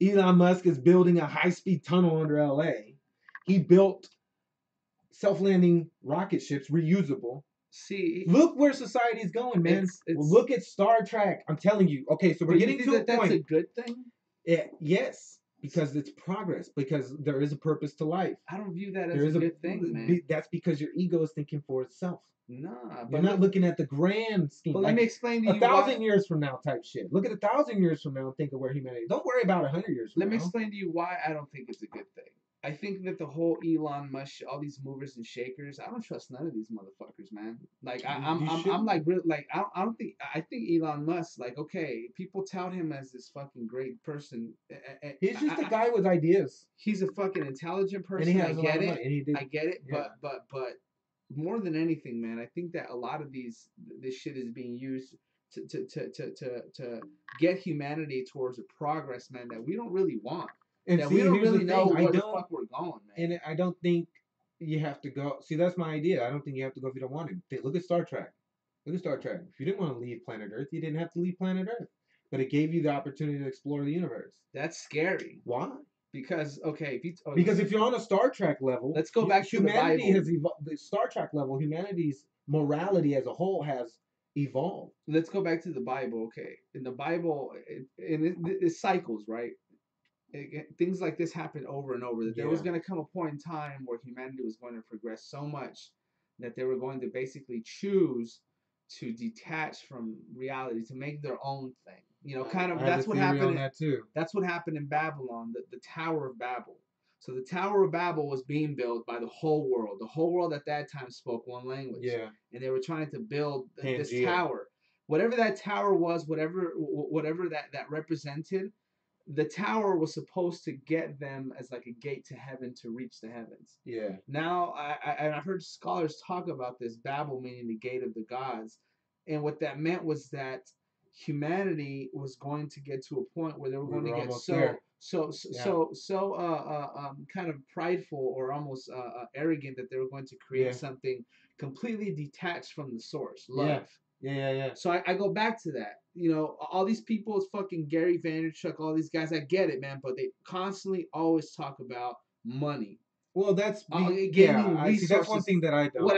Speaker 1: Elon Musk is building a high-speed tunnel under LA. He built self-landing rocket ships, reusable.
Speaker 2: See,
Speaker 1: look where society's going, man. Look at Star Trek. I'm telling you. Okay, so we're getting to a point.
Speaker 2: That's a good thing.
Speaker 1: Yes, because it's progress. Because there is a purpose to life.
Speaker 2: I don't view that as a good thing, man.
Speaker 1: That's because your ego is thinking for itself.
Speaker 2: Nah,
Speaker 1: you're not looking at the grand scheme.
Speaker 2: But let me explain to you
Speaker 1: 1,000 years from now, type shit. Look at 1,000 years from now and think of where humanity. Don't worry about 100 years from now.
Speaker 2: Let me explain to you why I don't think it's a good thing. I think that the whole Elon Musk, all these movers and shakers, I don't trust none of these motherfuckers, man. Like I'm like really like I don't think I think Elon Musk, like, okay, people tout him as this fucking great person.
Speaker 1: He's just a guy with ideas.
Speaker 2: He's a fucking intelligent person. And he has I get it. I get it. Yeah. But more than anything, man, I think that a lot of this shit is being used to get humanity towards a progress, man, that we don't really want. And we don't really know where the fuck we're going, man.
Speaker 1: And I don't think you have to go. See, that's my idea. I don't think you have to go if you don't want to. Look at Star Trek. Look at Star Trek. If you didn't want to leave planet Earth, you didn't have to leave planet Earth. But it gave you the opportunity to explore the universe.
Speaker 2: That's scary.
Speaker 1: Why?
Speaker 2: Because okay,
Speaker 1: Because if you're on a Star Trek level,
Speaker 2: let's go back to the
Speaker 1: humanity
Speaker 2: Bible.
Speaker 1: has evolved. The Star Trek level, humanity's morality as a whole has evolved.
Speaker 2: Let's go back to the Bible. Okay, in the Bible, it cycles, right? Things like this happen over and over. That there was
Speaker 1: Yeah.
Speaker 2: going to come a point in time where humanity was going to progress so much that they were going to basically choose to detach from reality to make their own thing. You know, kind of
Speaker 1: I have
Speaker 2: that's
Speaker 1: a
Speaker 2: what
Speaker 1: theory on
Speaker 2: happened.
Speaker 1: that too.
Speaker 2: That's what happened in Babylon, the Tower of Babel. So the Tower of Babel was being built by the whole world. The whole world at that time spoke one language.
Speaker 1: Yeah.
Speaker 2: And they were trying to build this
Speaker 1: Pangea.
Speaker 2: tower. Whatever that tower was, whatever that represented, the tower was supposed to get them as like a gate to heaven to reach the heavens.
Speaker 1: Yeah.
Speaker 2: Now, I heard scholars talk about this Babel meaning the gate of the gods, and what that meant was that humanity was going to get to a point where they were going to get kind of prideful or almost arrogant that they were going to create something completely detached from the source, love.
Speaker 1: Yeah.
Speaker 2: So I go back to that. You know, all these people, is fucking Gary Vaynerchuk, all these guys. I get it, man, but they constantly always talk about money.
Speaker 1: Well, that's
Speaker 2: gaining
Speaker 1: I see. That's one
Speaker 2: resources.
Speaker 1: thing that I don't.
Speaker 2: What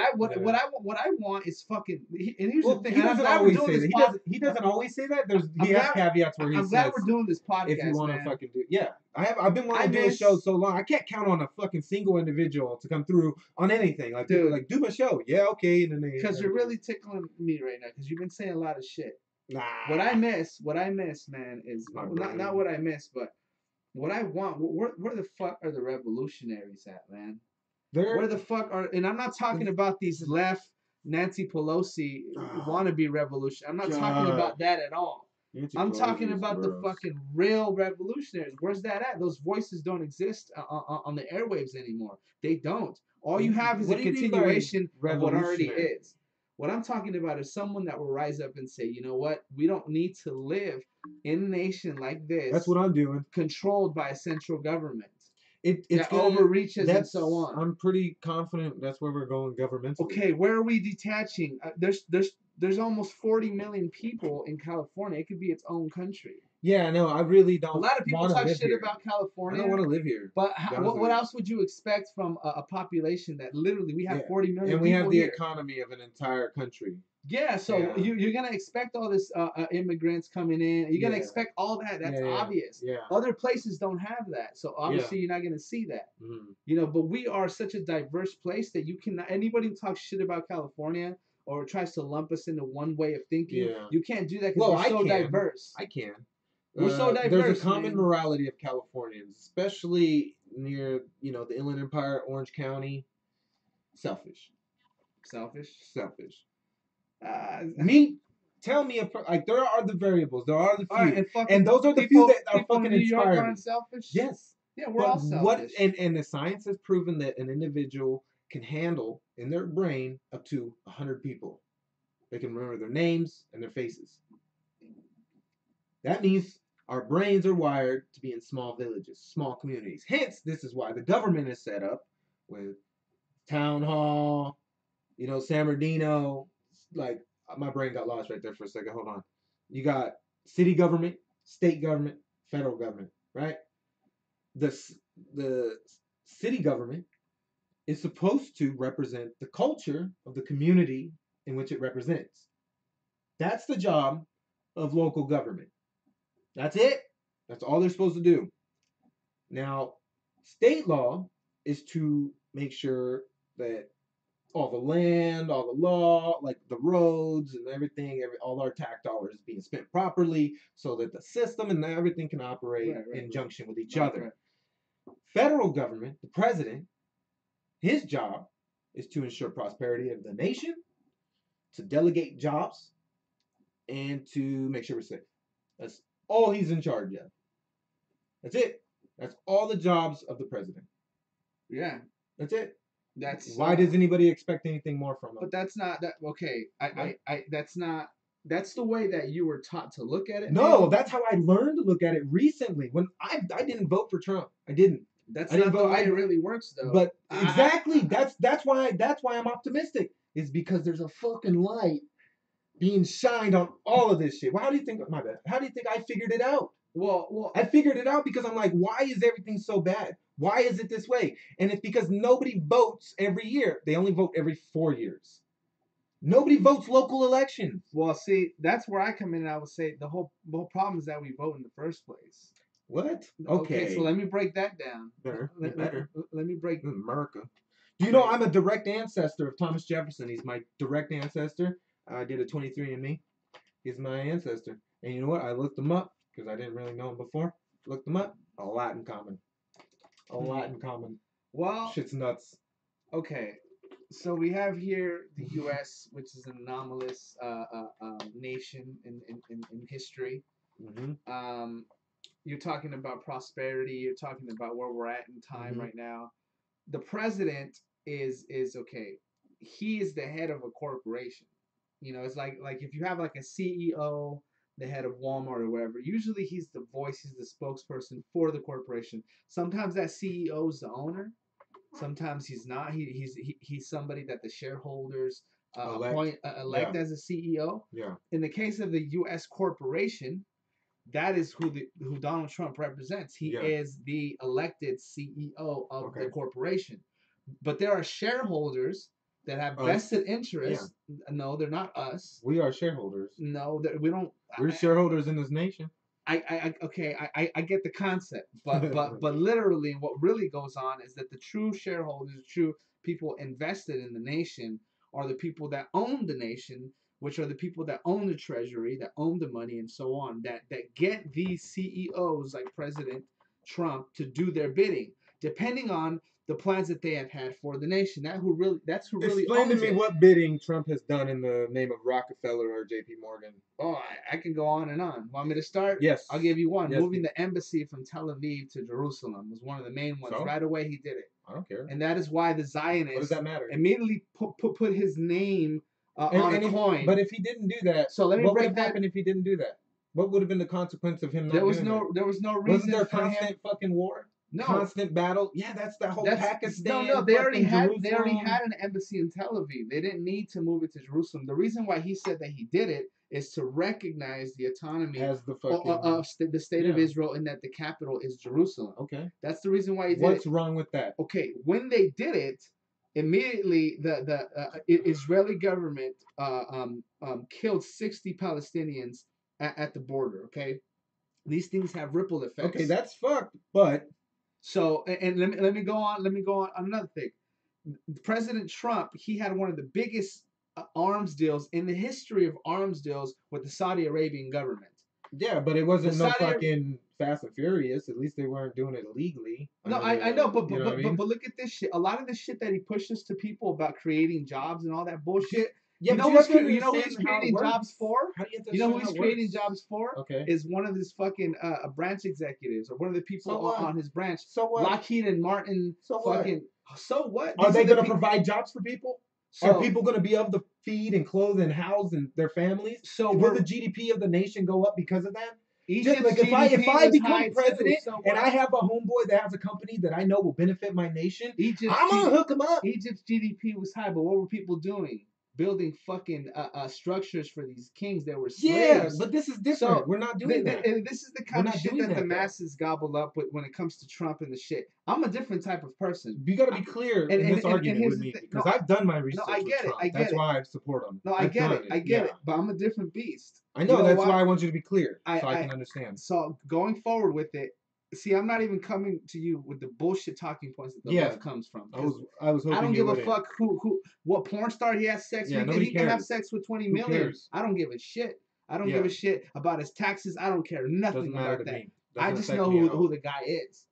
Speaker 2: I want is fucking. And here's the thing.
Speaker 1: He
Speaker 2: And I'm
Speaker 1: doesn't
Speaker 2: glad we're
Speaker 1: always
Speaker 2: doing
Speaker 1: say
Speaker 2: this.
Speaker 1: that. He doesn't always say that. He has caveats where he
Speaker 2: I'm
Speaker 1: says,
Speaker 2: glad we're doing this podcast,
Speaker 1: if you want to
Speaker 2: man.
Speaker 1: fucking do, I've been wanting to do a show so long. I can't count on a fucking single individual to come through on anything. Like, dude, like, do my show. Yeah, okay.
Speaker 2: Because you're really tickling me right now. Because you've been saying a lot of shit.
Speaker 1: Nah.
Speaker 2: What I miss, man, is not what I miss, but what I want. Where the fuck are the revolutionaries at, man? Where the fuck are? And I'm not talking about these left Nancy Pelosi wannabe revolution. I'm not talking about that at all. I'm talking about the fucking real revolutionaries. Where's that at? Those voices don't exist on the airwaves anymore. They don't. All you have is a continuation of what already is. What I'm talking about is someone that will rise up and say, you know what? We don't need to live in a nation like this.
Speaker 1: That's what I'm doing.
Speaker 2: Controlled by a central government.
Speaker 1: It's
Speaker 2: that overreaches and so on.
Speaker 1: I'm pretty confident that's where we're going governmentally.
Speaker 2: Okay, where are we detaching? There's almost 40 million people in California. It could be its own country.
Speaker 1: Yeah, no, I really don't.
Speaker 2: A lot of people talk shit about California.
Speaker 1: I don't want to live here.
Speaker 2: But what else would you expect from a population that literally we have 40 million?
Speaker 1: And we have the
Speaker 2: here.
Speaker 1: economy of an entire country.
Speaker 2: Yeah, so you're gonna expect all this immigrants coming in. You're gonna expect all that. That's obvious.
Speaker 1: Yeah.
Speaker 2: Other places don't have that, so obviously you're not gonna see that.
Speaker 1: Mm-hmm.
Speaker 2: You know, but we are such a diverse place that you cannot. Anybody who talks shit about California or tries to lump us into one way of thinking, you can't do that because we're so diverse.
Speaker 1: I can.
Speaker 2: We're so diverse.
Speaker 1: There's a common morality of Californians, especially near the Inland Empire, Orange County. Selfish. Tell me like there are the variables, there are the few, and those are the few that are fucking inspiring.
Speaker 2: Selfish?
Speaker 1: Yes.
Speaker 2: Yeah, we're all selfish.
Speaker 1: And the science has proven that an individual can handle in their brain up to 100 people. They can remember their names and their faces. That means our brains are wired to be in small villages, small communities. Hence, this is why the government is set up with town hall, San Bernardino. Like, my brain got lost right there for a second. Hold on. You got city government, state government, federal government, right? The city government is supposed to represent the culture of the community in which it represents. That's the job of local government. That's it. That's all they're supposed to do. Now, state law is to make sure that all the land, all the law, like the roads and everything, all our tax dollars is being spent properly so that the system and everything can operate in junction with each other. Federal government, the president, his job is to ensure prosperity of the nation, to delegate jobs, and to make sure we're safe. That's all he's in charge of. That's it. That's all the jobs of the president.
Speaker 2: Yeah.
Speaker 1: That's it.
Speaker 2: That's
Speaker 1: why does anybody expect anything more from him?
Speaker 2: But that's not that. Okay, that's not. That's the way that you were taught to look at it.
Speaker 1: No, that's how I learned to look at it recently. When I didn't vote for Trump, I didn't.
Speaker 2: That's not the way it really works, though.
Speaker 1: But exactly, that's why I'm optimistic. Is because there's a fucking light being shined on all of this shit. How do you think? My bad. How do you think I figured it out?
Speaker 2: Well,
Speaker 1: I figured it out because I'm like, why is everything so bad? Why is it this way? And it's because nobody votes every year. They only vote every 4 years. Nobody votes local elections.
Speaker 2: well. See, that's where I come in. And I would say the whole problem is that we vote in the first place.
Speaker 1: What?
Speaker 2: Okay, so let me break that down.
Speaker 1: Better.
Speaker 2: Let me break.
Speaker 1: This is America. Do you know I'm a direct ancestor of Thomas Jefferson? He's my direct ancestor. I did a 23andMe. He's my ancestor. And you know what? I looked him up because I didn't really know him before. Looked him up. A lot in common. A lot in common.
Speaker 2: Well,
Speaker 1: shit's nuts.
Speaker 2: Okay, so we have here the U.S., which is an anomalous nation in history. You're talking about prosperity. You're talking about where we're at in time right now. The president is okay. He is the head of a corporation. You know, it's like if you have like a CEO, the head of Walmart or whatever. Usually, he's the voice. He's the spokesperson for the corporation. Sometimes that CEO is the owner. Sometimes he's not. He's somebody that the shareholders elect as a CEO.
Speaker 1: Yeah.
Speaker 2: In the case of the U.S. corporation, that is who Donald Trump represents. He is the elected CEO of the corporation. But there are shareholders that have vested interests. Yeah. No, they're not us.
Speaker 1: We are shareholders.
Speaker 2: No, we don't.
Speaker 1: We're shareholders in this nation.
Speaker 2: I get the concept, but literally, what really goes on is that the true shareholders, the true people invested in the nation, are the people that own the nation, which are the people that own the treasury, that own the money, and so on. That get these CEOs like President Trump to do their bidding, depending on the plans that they have had for the nation. That's who really
Speaker 1: explain to me what bidding Trump has done in the name of Rockefeller or J.P. Morgan.
Speaker 2: Oh, I can go on and on. Want me to start?
Speaker 1: Yes.
Speaker 2: I'll give you one. Yes. Moving the embassy from Tel Aviv to Jerusalem was one of the main ones. So? Right away, he did it.
Speaker 1: I don't care.
Speaker 2: And that is why the Zionists
Speaker 1: what does that matter?
Speaker 2: Immediately put his name on a coin.
Speaker 1: But if he didn't do that,
Speaker 2: so let me
Speaker 1: what
Speaker 2: break
Speaker 1: would have happened if he didn't do that? What would have been the consequence of him not
Speaker 2: doing
Speaker 1: that?
Speaker 2: There was no reason.
Speaker 1: Wasn't there constant fucking war?
Speaker 2: No.
Speaker 1: Constant battle. Yeah, that's that whole Pakistan.
Speaker 2: No, they already had an embassy in Tel Aviv. They didn't need to move it to Jerusalem. The reason why he said that he did it is to recognize the autonomy
Speaker 1: as the
Speaker 2: the state of Israel, and that the capital is Jerusalem.
Speaker 1: Okay,
Speaker 2: that's the reason why he did
Speaker 1: What's wrong with that?
Speaker 2: Okay, when they did it, immediately the Israeli government killed 60 Palestinians at the border. Okay, these things have ripple effects.
Speaker 1: Okay, that's fucked, but.
Speaker 2: So, and let me go on another thing. President Trump, he had one of the biggest arms deals in the history of arms deals with the Saudi Arabian government.
Speaker 1: Yeah, but it wasn't fucking Fast and Furious. At least they weren't doing it illegally.
Speaker 2: No, I know, but look at this shit. A lot of the shit that he pushes to people about creating jobs and all that bullshit.
Speaker 1: Yeah,
Speaker 2: you know who's creating jobs for? You know who he's creating jobs for?
Speaker 1: Okay.
Speaker 2: Is one of his fucking branch executives, or one of the people on his branch.
Speaker 1: So what?
Speaker 2: Lockheed and Martin.
Speaker 1: So
Speaker 2: fucking. What? So what?
Speaker 1: Are they going to provide jobs for people? Are people going to be able to feed and clothe and house and their families? So will the GDP of the nation go up because of that? Just like if I become president and I have a homeboy that has a company that I know will benefit my nation, I'm gonna hook him up.
Speaker 2: Egypt's GDP was high, but what were people doing? Building fucking structures for these kings that were slaves.
Speaker 1: Yeah, but this is different. So we're not doing that.
Speaker 2: And this is the kind of shit that the masses gobble up with when it comes to Trump and the shit. I'm a different type of person.
Speaker 1: You got to be clear in this argument with me because I've done my research.
Speaker 2: No, I get it.
Speaker 1: That's why I support him.
Speaker 2: No, I get it. But I'm a different beast.
Speaker 1: I know that's why I want you to be clear so I can understand.
Speaker 2: So going forward with it. See, I'm not even coming to you with the bullshit talking points that the left comes from.
Speaker 1: I was hoping
Speaker 2: I don't give a fuck what porn star he has sex with. He can have sex with 20 million. I don't give a shit. I don't give a shit about his taxes. I don't care nothing about that. I just know who the guy is.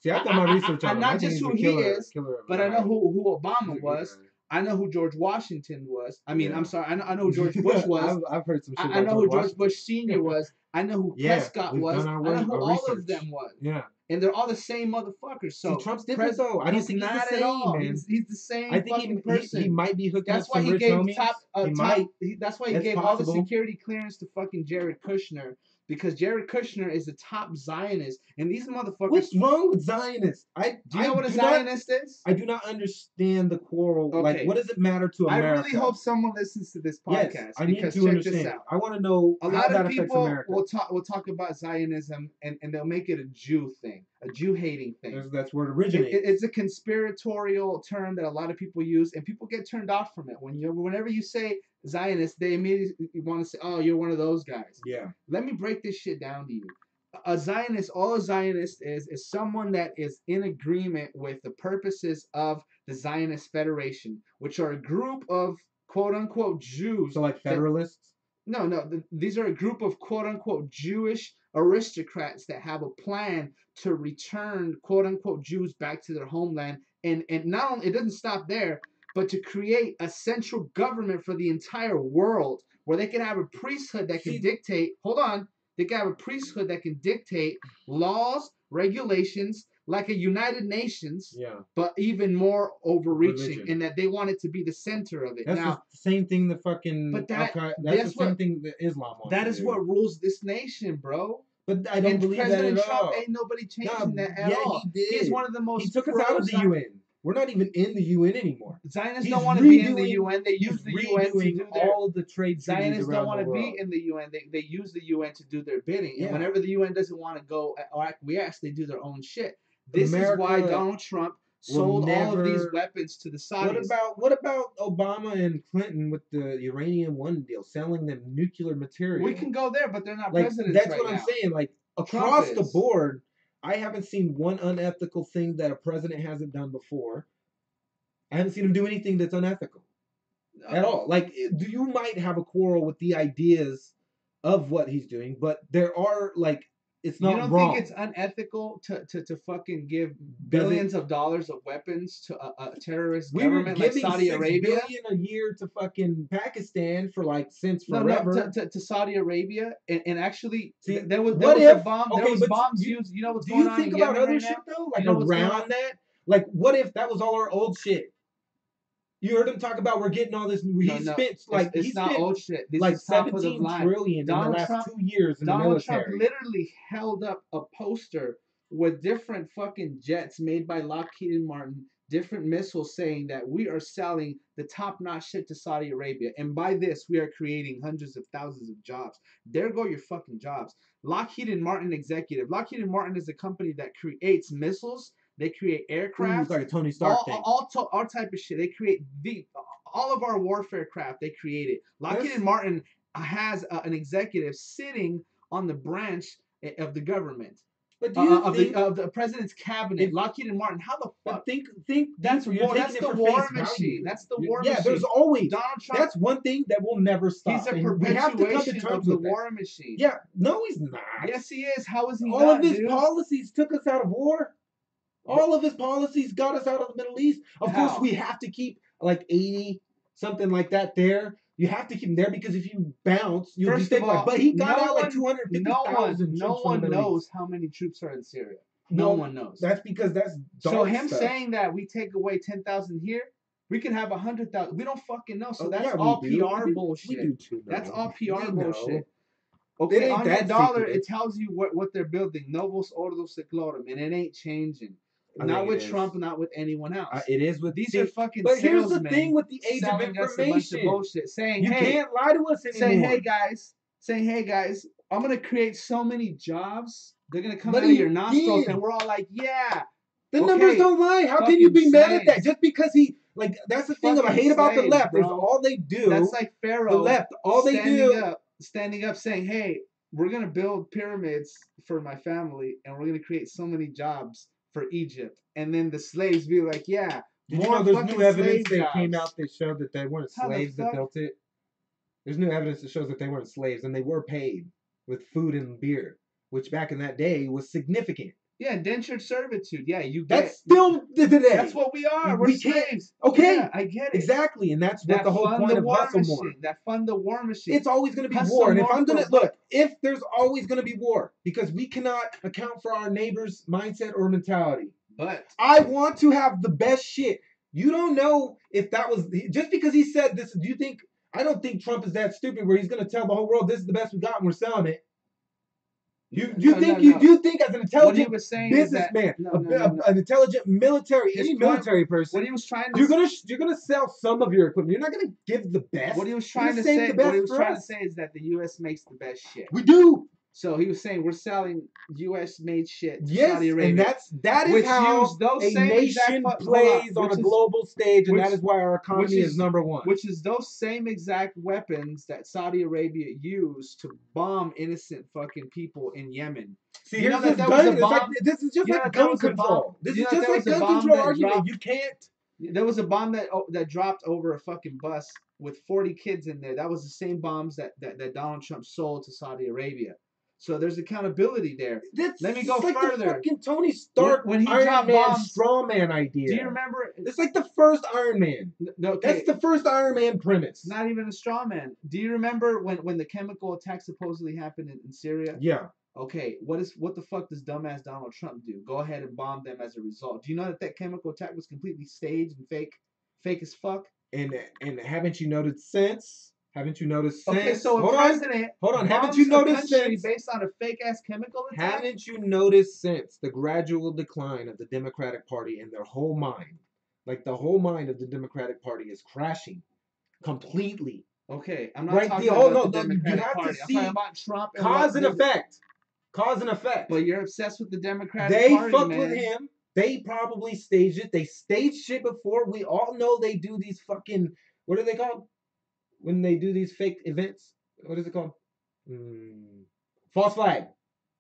Speaker 1: See, I've done my research on him.
Speaker 2: Not just who he is, but I know who Obama was. I know who George Washington was. I mean, I'm sorry. I know who George Bush was.
Speaker 1: I've heard some shit
Speaker 2: I know who George Bush Sr. was. I know who Prescott was. I know who all of them was.
Speaker 1: Yeah.
Speaker 2: And they're all the same motherfuckers. So
Speaker 1: Trump's different though. I don't think he's the same, man.
Speaker 2: He's the same fucking person.
Speaker 1: He might be hooked
Speaker 2: up
Speaker 1: some rich homies.
Speaker 2: That's why he gave all the security clearance to fucking Jared Kushner. Because Jared Kushner is the top Zionist, and these motherfuckers.
Speaker 1: What's wrong with Zionists?
Speaker 2: Do you know what a Zionist is?
Speaker 1: I do not understand the quarrel. Okay. Like, what does it matter to America?
Speaker 2: I really hope someone listens to this podcast.
Speaker 1: Yes, I need to understand. I want to know
Speaker 2: how that affects America. A lot of people will talk about Zionism, and they'll make it a Jew thing, a Jew hating thing.
Speaker 1: That's where it originates.
Speaker 2: It's a conspiratorial term that a lot of people use, and people get turned off from it. Whenever you say Zionist, they immediately want to say, "Oh, you're one of those guys."
Speaker 1: Yeah.
Speaker 2: Let me break this shit down to you. A Zionist, all a Zionist is someone that is in agreement with the purposes of the Zionist Federation, which are a group of quote unquote Jews.
Speaker 1: So like federalists.
Speaker 2: No. These are a group of quote unquote Jewish aristocrats that have a plan to return quote unquote Jews back to their homeland, and not only it doesn't stop there, but to create a central government for the entire world where they can have a priesthood that can dictate. Hold on, they can have a priesthood that can dictate laws, regulations, like a United Nations, but even more overreaching, in that they want it to be the center of it.
Speaker 1: That's
Speaker 2: now,
Speaker 1: the same thing the fucking.
Speaker 2: But
Speaker 1: that's the same thing that Islam wants.
Speaker 2: That is what rules this nation, bro.
Speaker 1: But I don't believe
Speaker 2: President
Speaker 1: that at
Speaker 2: Trump
Speaker 1: all.
Speaker 2: Ain't nobody changing that at all.
Speaker 1: He did.
Speaker 2: He's one of the most.
Speaker 1: He took us out of the UN. We're not even in the UN anymore.
Speaker 2: Zionists don't want to be in the UN. They use the UN to do
Speaker 1: all of the trade.
Speaker 2: Zionists don't want to be in the UN. They use the UN to do their bidding. And whenever the UN doesn't want to go or acquiesce, they do their own shit. This is why Donald Trump sold all of these weapons to the Saudis.
Speaker 1: What about Obama and Clinton with the Uranium One deal, selling them nuclear material?
Speaker 2: We can go there, but they're not presidents right now.
Speaker 1: That's what I'm saying. Like across the board, I haven't seen one unethical thing that a president hasn't done before. I haven't seen him do anything that's unethical at all. Like you might have a quarrel with the ideas of what he's doing, but there are like. It's not wrong. You don't think
Speaker 2: it's unethical to fucking give billions of dollars of weapons to a terrorist government like Saudi Arabia?
Speaker 1: $6 billion a year to fucking Pakistan for like since forever.
Speaker 2: To Saudi Arabia, and actually there was
Speaker 1: a
Speaker 2: bomb. There was bombs used. You know what's going on?
Speaker 1: Do you think about other shit though? Like around that? Like what if that was all our old shit? You heard him talk about we're getting all this. It's
Speaker 2: not old shit. This
Speaker 1: like
Speaker 2: is top of the
Speaker 1: 17
Speaker 2: line.
Speaker 1: trillion in the last 2 years in the military.
Speaker 2: Donald Trump literally held up a poster with different fucking jets made by Lockheed Martin, different missiles, saying that we are selling the top-notch shit to Saudi Arabia, and by this we are creating hundreds of thousands of jobs. There go your fucking jobs. Lockheed Martin executive. Lockheed Martin is a company that creates missiles. They create aircraft.
Speaker 1: It's like a Tony Stark thing.
Speaker 2: All type of shit. They create all of our warfare craft. They create it. Lockheed Martin has an executive sitting on the branch of the government. But do you think of the president's cabinet? Lockheed Martin. How the fuck?
Speaker 1: Think
Speaker 2: that's war. That's the war machine. That's the war machine.
Speaker 1: Yeah, there's always
Speaker 2: Donald Trump.
Speaker 1: That's one thing that will never stop.
Speaker 2: He's a perpetuation of the war machine.
Speaker 1: Yeah, no, he's not.
Speaker 2: Yes, he is. How is he?
Speaker 1: All of his policies took us out of war. All of his policies got us out of the Middle East. Of course, we have to keep like 80, something like that there. You have to keep him there because if you bounce, you'll be stabilized. But he got out like 250,000.
Speaker 2: No one knows how many troops are in Syria. No one knows.
Speaker 1: That's because that's
Speaker 2: so him saying that we take away 10,000 here, we can have 100,000. We don't fucking know. So that's all PR bullshit.
Speaker 1: We do too.
Speaker 2: That's all PR bullshit. Okay, on that dollar, it tells you what they're building. Novos Ordo Seclorum, and it ain't changing. Not with Trump, not with anyone else.
Speaker 1: It is with
Speaker 2: these are fucking.
Speaker 1: But here's the thing with the age of information.
Speaker 2: Bullshit, saying
Speaker 1: you can't lie to us anymore.
Speaker 2: Saying hey guys, I'm gonna create so many jobs. They're gonna come out of your nostrils, and we're all like, yeah.
Speaker 1: The numbers don't lie. How can you be mad at that? Just because he like that's the thing I hate about the left. Is all they do.
Speaker 2: That's like Pharaoh.
Speaker 1: The left, all they do.
Speaker 2: Standing up, saying, hey, we're gonna build pyramids for my family, and we're gonna create so many jobs for Egypt, and then the slaves be like, yeah.
Speaker 1: Did you know there's new evidence that came out that showed that they weren't slaves that built it? There's new evidence that shows that they weren't slaves and they were paid with food and beer, which back in that day was significant.
Speaker 2: Yeah, indentured servitude. Yeah,
Speaker 1: that's still today.
Speaker 2: That's what we are. We're slaves.
Speaker 1: Okay,
Speaker 2: yeah, I get it.
Speaker 1: Exactly, and that's what the whole point of HustleMore.
Speaker 2: That fund the war machine.
Speaker 1: It's always going to be war, and if I'm going to look, if there's always going to be war, because we cannot account for our neighbor's mindset or mentality.
Speaker 2: But
Speaker 1: I want to have the best shit. You don't know if that was just because he said this. Do you think? I don't think Trump is that stupid where he's going to tell the whole world this is the best we got and we're selling it. You think as an intelligent businessman, an intelligent military person,
Speaker 2: what he was trying to
Speaker 1: you're gonna sell some of your equipment. You're not gonna give the best.
Speaker 2: What he was trying to say, is that the U.S. makes the best shit.
Speaker 1: We do.
Speaker 2: So he was saying we're selling U.S. made shit to
Speaker 1: Yes,
Speaker 2: Saudi Arabia.
Speaker 1: and that is
Speaker 2: which
Speaker 1: how
Speaker 2: use those
Speaker 1: a
Speaker 2: same
Speaker 1: nation
Speaker 2: exact
Speaker 1: plays on a global stage, and that is why our economy is number one.
Speaker 2: Which is those same exact weapons that Saudi Arabia used to bomb innocent fucking people in Yemen.
Speaker 1: See, here's this gun. This is just like gun control. This is just like gun control argument. You can't.
Speaker 2: There was a bomb that dropped over a fucking bus with 40 kids in there. That was the same bombs that Donald Trump sold to Saudi Arabia. So there's accountability there. Let me go
Speaker 1: like
Speaker 2: further.
Speaker 1: The fucking Tony Stark
Speaker 2: when he
Speaker 1: Iron
Speaker 2: dropped
Speaker 1: Man
Speaker 2: bombs,
Speaker 1: straw man idea.
Speaker 2: Do you remember?
Speaker 1: It's like the first Iron Man.
Speaker 2: No, okay.
Speaker 1: That's the first Iron Man premise.
Speaker 2: Not even a straw man. Do you remember when the chemical attack supposedly happened in Syria?
Speaker 1: Yeah.
Speaker 2: Okay, what the fuck does dumbass Donald Trump do? Go ahead and bomb them as a result. Do you know that chemical attack was completely staged and fake as fuck?
Speaker 1: And haven't you noticed since? Haven't you noticed since?
Speaker 2: Okay, so
Speaker 1: hold on. Haven't you noticed since?
Speaker 2: Based on a fake ass chemical attack?
Speaker 1: Haven't you noticed since the gradual decline of the Democratic Party and their whole mind? Like the whole mind of the Democratic Party is crashing completely.
Speaker 2: Okay, I'm not talking about the Democratic
Speaker 1: you have
Speaker 2: Party.
Speaker 1: to see
Speaker 2: I'm talking about Trump and
Speaker 1: cause and effect. Cause and effect.
Speaker 2: But you're obsessed with the Democratic Party,
Speaker 1: They fucked with him. They probably staged it. They staged shit before. We all know they do these fucking, what are they called? When they do these fake events? What is it called? False flag.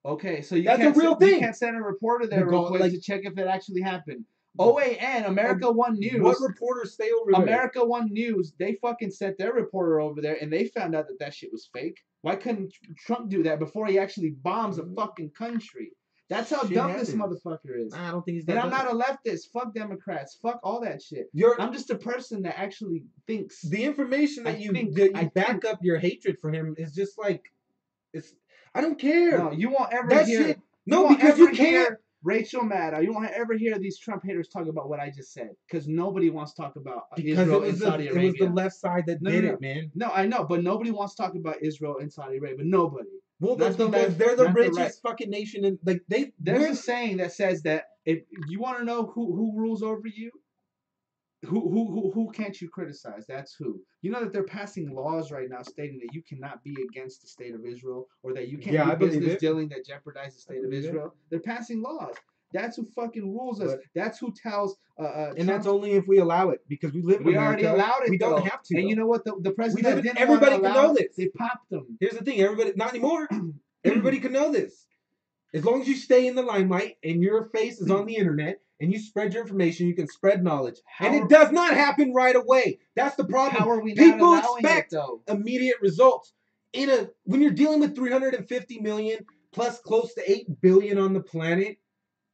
Speaker 2: Okay, so
Speaker 1: that's a real thing.
Speaker 2: You can't send a reporter there real quick to check if it actually happened. OAN, America One News.
Speaker 1: What reporters stay over there?
Speaker 2: America One News, they fucking sent their reporter over there and they found out that shit was fake. Why couldn't Trump do that before he actually bombs a fucking country? That's how dumb this motherfucker is.
Speaker 1: I don't think he's that
Speaker 2: And I'm
Speaker 1: dumb.
Speaker 2: not a leftist. Fuck Democrats. Fuck all that shit. I'm just a person that actually thinks.
Speaker 1: The information that you back up your hatred for him is just like, I don't care.
Speaker 2: No, you won't ever
Speaker 1: that
Speaker 2: hear.
Speaker 1: Shit, no, because you can't.
Speaker 2: Rachel Maddow, you won't ever hear these Trump haters talk about what I just said because nobody wants to talk about Israel and Saudi Arabia.
Speaker 1: It was the left side that did it, man.
Speaker 2: No, I know, but nobody wants to talk about Israel and Saudi Arabia. Nobody.
Speaker 1: Well, that's because they're the richest fucking nation, and like
Speaker 2: There's a saying that says that if you want to know who rules over you, who can't you criticize? That's who. You know that they're passing laws right now stating that you cannot be against the state of Israel or that you can't do business dealing that jeopardizes the state of Israel. They're passing laws. That's who fucking rules us. That's who tells.
Speaker 1: And that's only if we allow it because we live in America.
Speaker 2: We already allowed it.
Speaker 1: We don't have to.
Speaker 2: And you know what? The president didn't
Speaker 1: everybody can know this.
Speaker 2: They popped them.
Speaker 1: Here's the thing. Everybody, not anymore. Everybody can know this. As long as you stay in the limelight and your face is on the internet and you spread your information, you can spread knowledge. And it does not happen right away. That's the problem.
Speaker 2: How are we
Speaker 1: People
Speaker 2: not
Speaker 1: expect
Speaker 2: it, though?
Speaker 1: Immediate results. When you're dealing with 350 million plus close to 8 billion on the planet,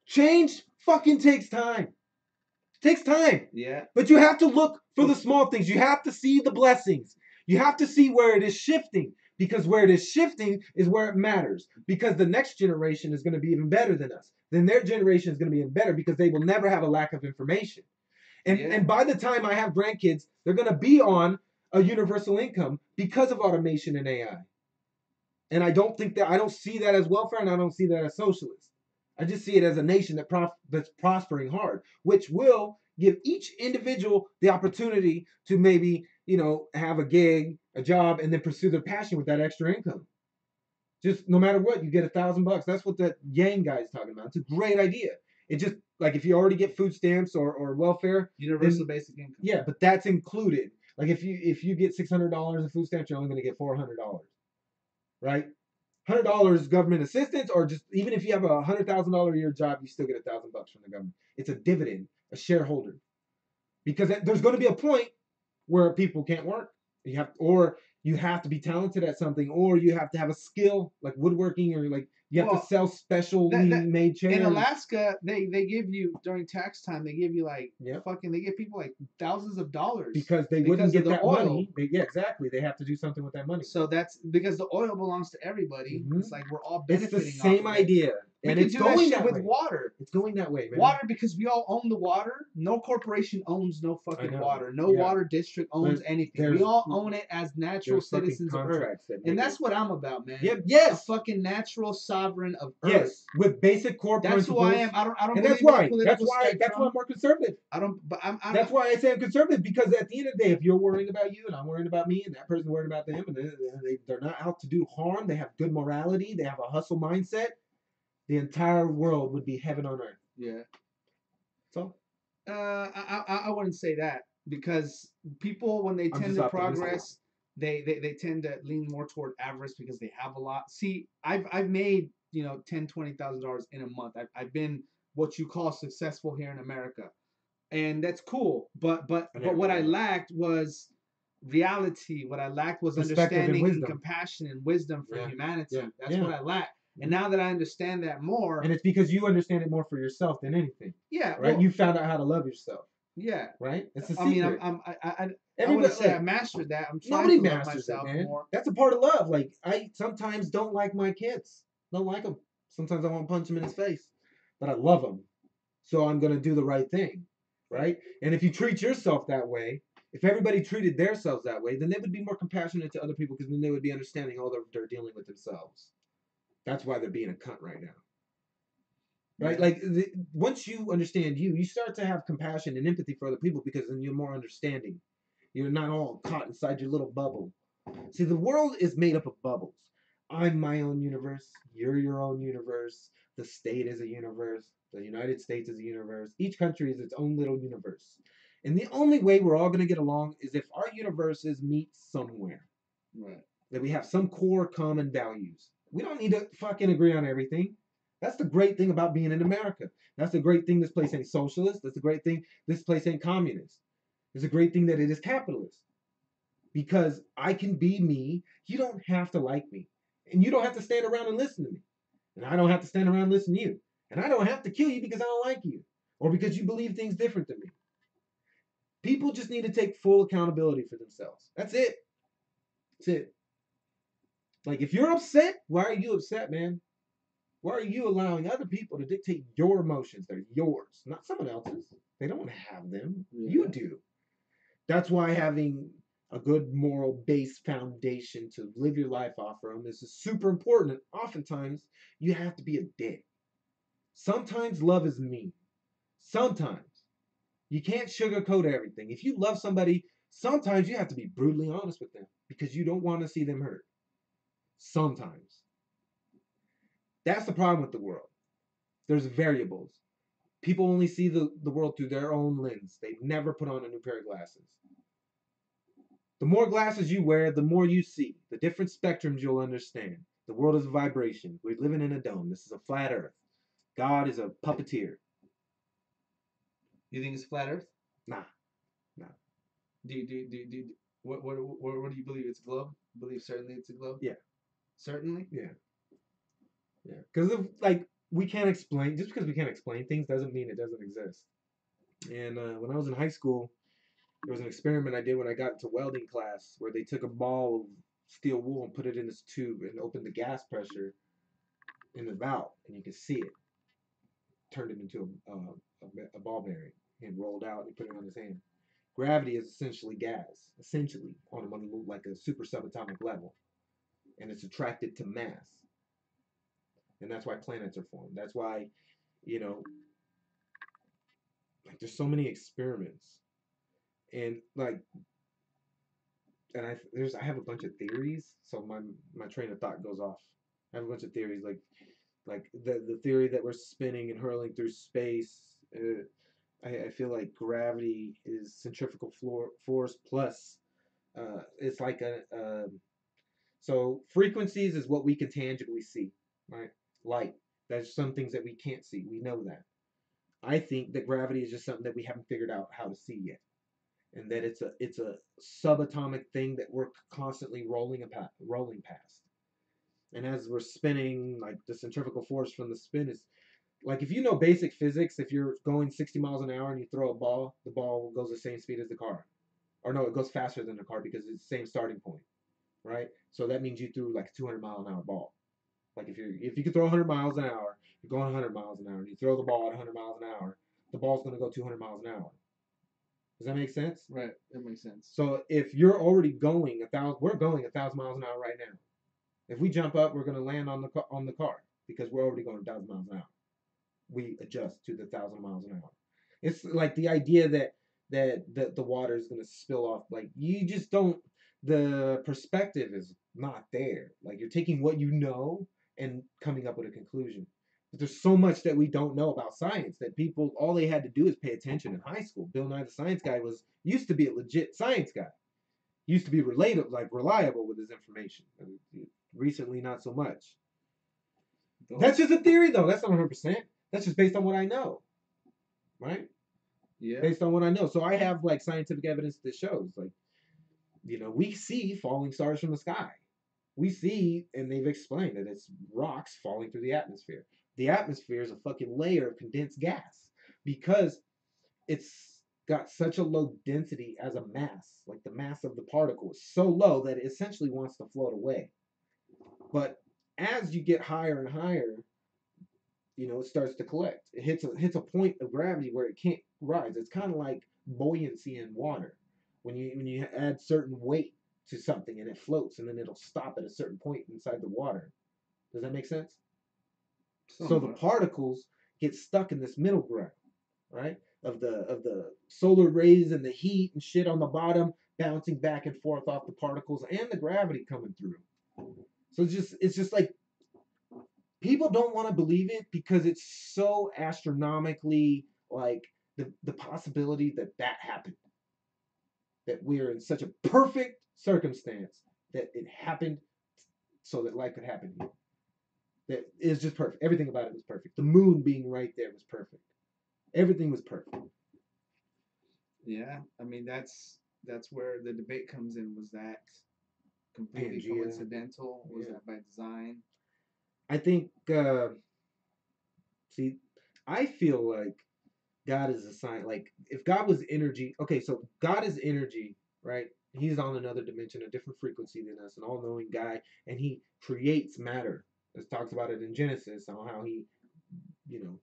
Speaker 1: change fucking takes time. It takes time.
Speaker 2: Yeah.
Speaker 1: But you have to look for the small things. You have to see the blessings. You have to see where it is shifting. Because where it is shifting is where it matters. Because the next generation is going to be even better than us. Then their generation is going to be even better because they will never have a lack of information. And by the time I have grandkids, they're going to be on a universal income because of automation and AI. And I don't see that as welfare, and I don't see that as socialist. I just see it as a nation that's prospering hard, which will give each individual the opportunity to maybe, have a gig, a job, and then pursue their passion with that extra income. Just no matter what, you get $1,000. That's what that Yang guy is talking about. It's a great idea. It just like if you already get food stamps or welfare,
Speaker 2: universal basic income.
Speaker 1: Yeah, but that's included. Like if you get $600 in food stamps, you're only going to get $400, right? $100 government assistance, or just even if you have a $100,000 a year job, you still get $1,000 from the government. It's a dividend, a shareholder, because there's going to be a point where people can't work. You have to be talented at something, or you have to have a skill like woodworking, or like you have to sell specially made chairs.
Speaker 2: In Alaska, they give you during tax time. They give you they give people like thousands of dollars
Speaker 1: because they wouldn't get that oil. money. Exactly. They have to do something with that money.
Speaker 2: So that's because the oil belongs to everybody. Mm-hmm. It's like we're all benefiting.
Speaker 1: It's the same idea. And it's going that
Speaker 2: with
Speaker 1: way.
Speaker 2: Water.
Speaker 1: It's going that way, man.
Speaker 2: Water, because we all own the water. No corporation owns no fucking water. No water district owns anything. We all own it as natural citizens of Earth. And that's what I'm about, man.
Speaker 1: Yep. Yes.
Speaker 2: A fucking natural, solid sovereign of Earth.
Speaker 1: Yes, with basic core
Speaker 2: That's
Speaker 1: principles.
Speaker 2: who I am. I don't
Speaker 1: And
Speaker 2: believe
Speaker 1: that's why.
Speaker 2: in the political
Speaker 1: That's why
Speaker 2: spectrum.
Speaker 1: I'm more conservative.
Speaker 2: I don't. But I'm
Speaker 1: That's why I say I'm conservative, because at the end of the day, if you're worrying about you and I'm worrying about me and that person's worrying about them, and they're not out to do harm, they have good morality, they have a hustle mindset, the entire world would be heaven on earth.
Speaker 2: Yeah.
Speaker 1: So
Speaker 2: I wouldn't say that, because people, when they
Speaker 1: I'm
Speaker 2: tend
Speaker 1: just
Speaker 2: to
Speaker 1: optimistic.
Speaker 2: progress, they tend to lean more toward avarice because they have a lot. See, I've made, you know, $10,000-$20,000 in a month. I've been what you call successful here in America, and that's cool. But
Speaker 1: never
Speaker 2: what
Speaker 1: made
Speaker 2: I
Speaker 1: that much.
Speaker 2: lacked was reality. What I lacked was
Speaker 1: Perspective and
Speaker 2: understanding and
Speaker 1: wisdom.
Speaker 2: compassion and wisdom for
Speaker 1: Yeah.
Speaker 2: humanity.
Speaker 1: Yeah.
Speaker 2: That's
Speaker 1: Yeah.
Speaker 2: what I lacked. And now that I understand that more,
Speaker 1: And it's because you understand it more for yourself than anything.
Speaker 2: yeah,
Speaker 1: Right?
Speaker 2: well,
Speaker 1: You found out how to love yourself.
Speaker 2: yeah.
Speaker 1: Right? It's a
Speaker 2: I mean,
Speaker 1: secret.
Speaker 2: I
Speaker 1: Everybody,
Speaker 2: wouldn't say I
Speaker 1: like,
Speaker 2: mastered that. I'm trying
Speaker 1: nobody
Speaker 2: to love
Speaker 1: masters it,
Speaker 2: myself
Speaker 1: man.
Speaker 2: more.
Speaker 1: That's a part of love. Like, I sometimes don't like my kids. Don't like them. Sometimes I want to punch him in his face. But I love him. So I'm going to do the right thing. Right? And if you treat yourself that way, if everybody treated themselves that way, then they would be more compassionate to other people, because then they would be understanding all they're dealing with themselves. That's why they're being a cunt right now. Right?
Speaker 2: Yeah.
Speaker 1: Like, once you understand you start to have compassion and empathy for other people, because then you're more understanding. You're not all caught inside your little bubble. See, the world is made up of bubbles. I'm my own universe. You're your own universe. The state is a universe. The United States is a universe. Each country is its own little universe. And the only way we're all going to get along is if our universes meet somewhere.
Speaker 2: Right.
Speaker 1: That we have some core common values. We don't need to fucking agree on everything. That's the great thing about being in America. That's the great thing this place ain't socialist. That's the great thing this place ain't communist. It's a great thing that it is capitalist. Because I can be me. You don't have to like me. And you don't have to stand around and listen to me. And I don't have to stand around and listen to you. And I don't have to kill you because I don't like you. Or because you believe things different than me. People just need to take full accountability for themselves. That's it. That's it. Like, if you're upset, why are you upset, man? Why are you allowing other people to dictate your emotions? They're yours, not someone else's. They don't have them.
Speaker 2: Yeah.
Speaker 1: You do. That's why having a good moral base foundation to live your life off from is super important. And oftentimes, you have to be a dick. Sometimes love is mean. Sometimes. You can't sugarcoat everything. If you love somebody, sometimes you have to be brutally honest with them because you don't want to see them hurt. Sometimes. That's the problem with the world. There's variables. People only see the world through their own lens. They've never put on a new pair of glasses. The more glasses you wear, the more you see. The different spectrums you'll understand. The world is a vibration. We're living in a dome. This is a flat earth. God is a puppeteer.
Speaker 2: You think it's flat Earth?
Speaker 1: Nah.
Speaker 2: What do you believe? It's a globe? You believe certainly it's a globe?
Speaker 1: Yeah.
Speaker 2: Certainly?
Speaker 1: Yeah. Because we can't explain, just because we can't explain things doesn't mean it doesn't exist. And when I was in high school, there was an experiment I did when I got into welding class where they took a ball of steel wool and put it in this tube and opened the gas pressure in the valve, and you could see it. Turned it into a ball bearing and rolled out and put it on his hand. Gravity is essentially gas, essentially on like a super subatomic level, and it's attracted to mass, and that's why planets are formed. That's why, like, there's so many experiments, and like, and I have a bunch of theories, so my train of thought goes off. I have a bunch of theories, like the theory that we're spinning and hurling through space. I feel like gravity is centrifugal force plus it's like so frequencies is what we can tangibly see, right? Light. There's some things that we can't see. We know that. I think that gravity is just something that we haven't figured out how to see yet, and that it's a subatomic thing that we're constantly rolling past. And as we're spinning, like, the centrifugal force from the spin is like, if you know basic physics, if you're going 60 miles an hour and you throw a ball, the ball goes the same speed as the car. Or no, it goes faster than the car because it's the same starting point, right? So that means you threw like a 200-mile-an-hour ball. Like, if you could throw 100 miles an hour, you're going 100 miles an hour, and you throw the ball at 100 miles an hour, the ball's going to go 200 miles an hour. Does that make sense?
Speaker 2: Right, that makes sense.
Speaker 1: So if you're already going we're going 1,000 miles an hour right now. If we jump up, we're going to land on the car because we're already going 1,000 miles an hour. We adjust to the 1,000 miles an hour. It's like the idea that the water is going to spill off. Like you just don't. The perspective is not there. Like you're taking what you know and coming up with a conclusion. But there's so much that we don't know about science that people all they had to do is pay attention in high school. Bill Nye the Science Guy was used to be a legit science guy. He used to be reliable with his information. Recently, not so much. That's just a theory, though. That's not 100%. That's just based on what I know, right?
Speaker 2: Yeah.
Speaker 1: Based on what I know. So I have like scientific evidence that shows, like, we see falling stars from the sky. We see, and they've explained that it's rocks falling through the atmosphere. The atmosphere is a fucking layer of condensed gas because it's got such a low density as a mass. Like the mass of the particle is so low that it essentially wants to float away. But as you get higher and higher, it starts to collect. It hits a point of gravity where it can't rise. It's kind of like buoyancy in water. When you add certain weight to something and it floats, and then it'll stop at a certain point inside the water. Does that make sense? So the particles get stuck in this middle ground, right? Of the solar rays and the heat and shit on the bottom bouncing back and forth off the particles and the gravity coming through. So it's just like people don't want to believe it because it's so astronomically like the possibility that happened, that we're in such a perfect circumstance that it happened so that life could happen here. That is just perfect. Everything about it was perfect. The moon being right there was perfect. Everything was perfect.
Speaker 2: Yeah, I mean that's where the debate comes in. Was that completely
Speaker 1: Pangea.
Speaker 2: coincidental? Was that by design?
Speaker 1: I think. See, I feel like God is a sign. Like if God was energy, okay, so God is energy, right? He's on another dimension, a different frequency than us, an all-knowing guy, and he creates matter. It talks about it in Genesis on how he, I don't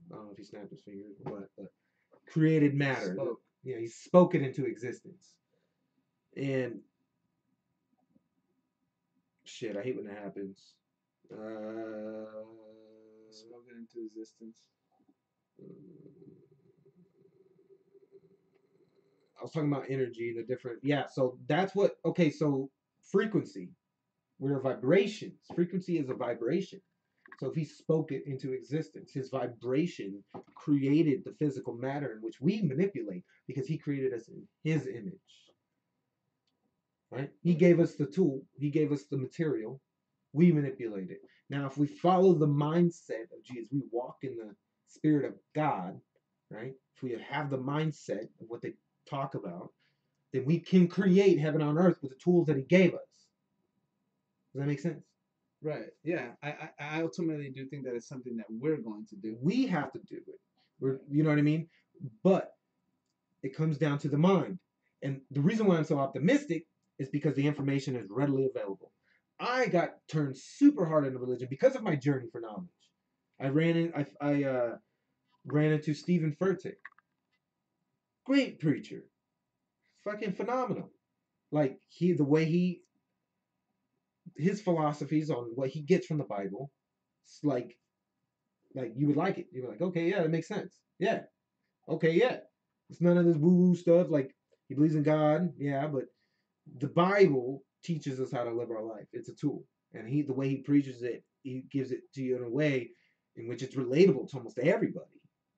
Speaker 1: know if he snapped his fingers or what, but created matter.
Speaker 2: Spoke.
Speaker 1: Yeah, he spoke it into existence. And shit, I hate when that happens.
Speaker 2: Spoke it into existence.
Speaker 1: I was talking about energy, the different. Yeah, so that's what. Okay, so frequency. We're vibrations. Frequency is a vibration. So if he spoke it into existence, his vibration created the physical matter in which we manipulate because he created us in his image. Right? He gave us the tool, he gave us the material, we manipulate it. Now, if we follow the mindset of Jesus, we walk in the spirit of God, right? If we have the mindset of what they talk about, then we can create heaven on earth with the tools that he gave us. Does that make sense?
Speaker 2: Right. Yeah. I ultimately do think that it's something that we're going to do.
Speaker 1: We have to do it. You know what I mean? But it comes down to the mind. And the reason why I'm so optimistic is because the information is readily available. I got turned super hard into religion because of my journey for knowledge. I ran into Stephen Furtick. Great preacher. Fucking phenomenal. Like his philosophies on what he gets from the Bible, it's like you would like it. You're like, okay, yeah, that makes sense. Yeah. Okay, yeah. It's none of this woo-woo stuff. Like he believes in God, yeah, but the Bible teaches us how to live our life. It's a tool. And the way he preaches it, he gives it to you in a way in which it's relatable to almost everybody.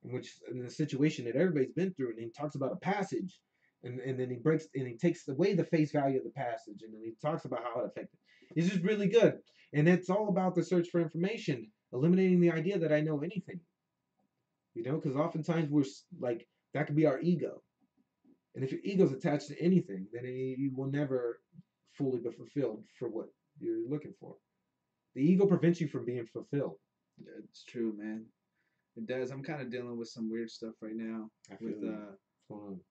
Speaker 1: In the situation that everybody's been through, and he talks about a passage, and then he takes away the face value of the passage, and then he talks about how it affected. It's just really good. And it's all about the search for information, eliminating the idea that I know anything. Because oftentimes we're like, that could be our ego. And if your ego's attached to anything, then you will never fully be fulfilled for what you're looking for. The ego prevents you from being fulfilled.
Speaker 2: Yeah, it's true, man. It does. I'm kind of dealing with some weird stuff right now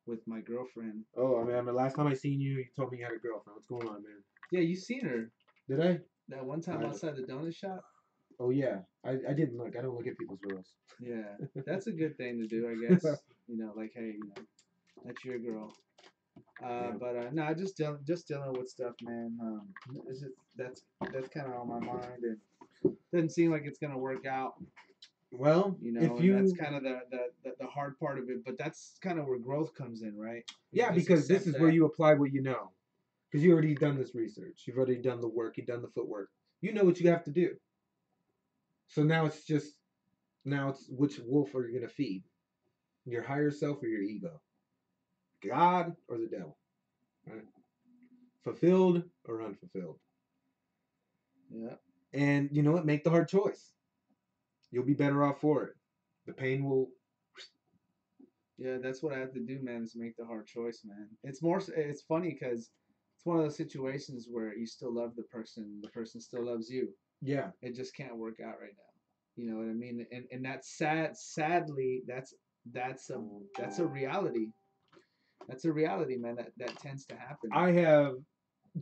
Speaker 2: with my girlfriend.
Speaker 1: Oh, I mean, the last time I seen you, you told me you had a girlfriend. What's going on, man?
Speaker 2: Yeah, you seen her.
Speaker 1: Did I?
Speaker 2: That one time outside the donut shop?
Speaker 1: Oh, yeah. I didn't look. I don't look at people's girls.
Speaker 2: Yeah, that's a good thing to do, I guess. Like, hey, that's your girl. But no, just dealing with stuff, man. It's just that's kind of on my mind, and doesn't seem like it's gonna work out.
Speaker 1: Well,
Speaker 2: You know,
Speaker 1: if
Speaker 2: and that's
Speaker 1: you
Speaker 2: kind of the hard part of it. But that's kind of where growth comes in, right? You
Speaker 1: yeah,
Speaker 2: just
Speaker 1: because this
Speaker 2: accept
Speaker 1: is where
Speaker 2: that.
Speaker 1: you apply what you know. Because you already done this research. You've already done the work. You've done the footwork. You know what you have to do. So now it's which wolf are you gonna feed? Your higher self or your ego? God or the devil? Right? Fulfilled or unfulfilled?
Speaker 2: Yeah.
Speaker 1: And you know what? Make the hard choice. You'll be better off for it. The pain will.
Speaker 2: Yeah, that's what I have to do, man, is make the hard choice, man. It's more, it's funny because it's one of those situations where you still love the person still loves you.
Speaker 1: Yeah.
Speaker 2: It just can't work out right now. You know what I mean? And that's sadly, that's a reality. That's a reality, man. That tends to happen.
Speaker 1: I have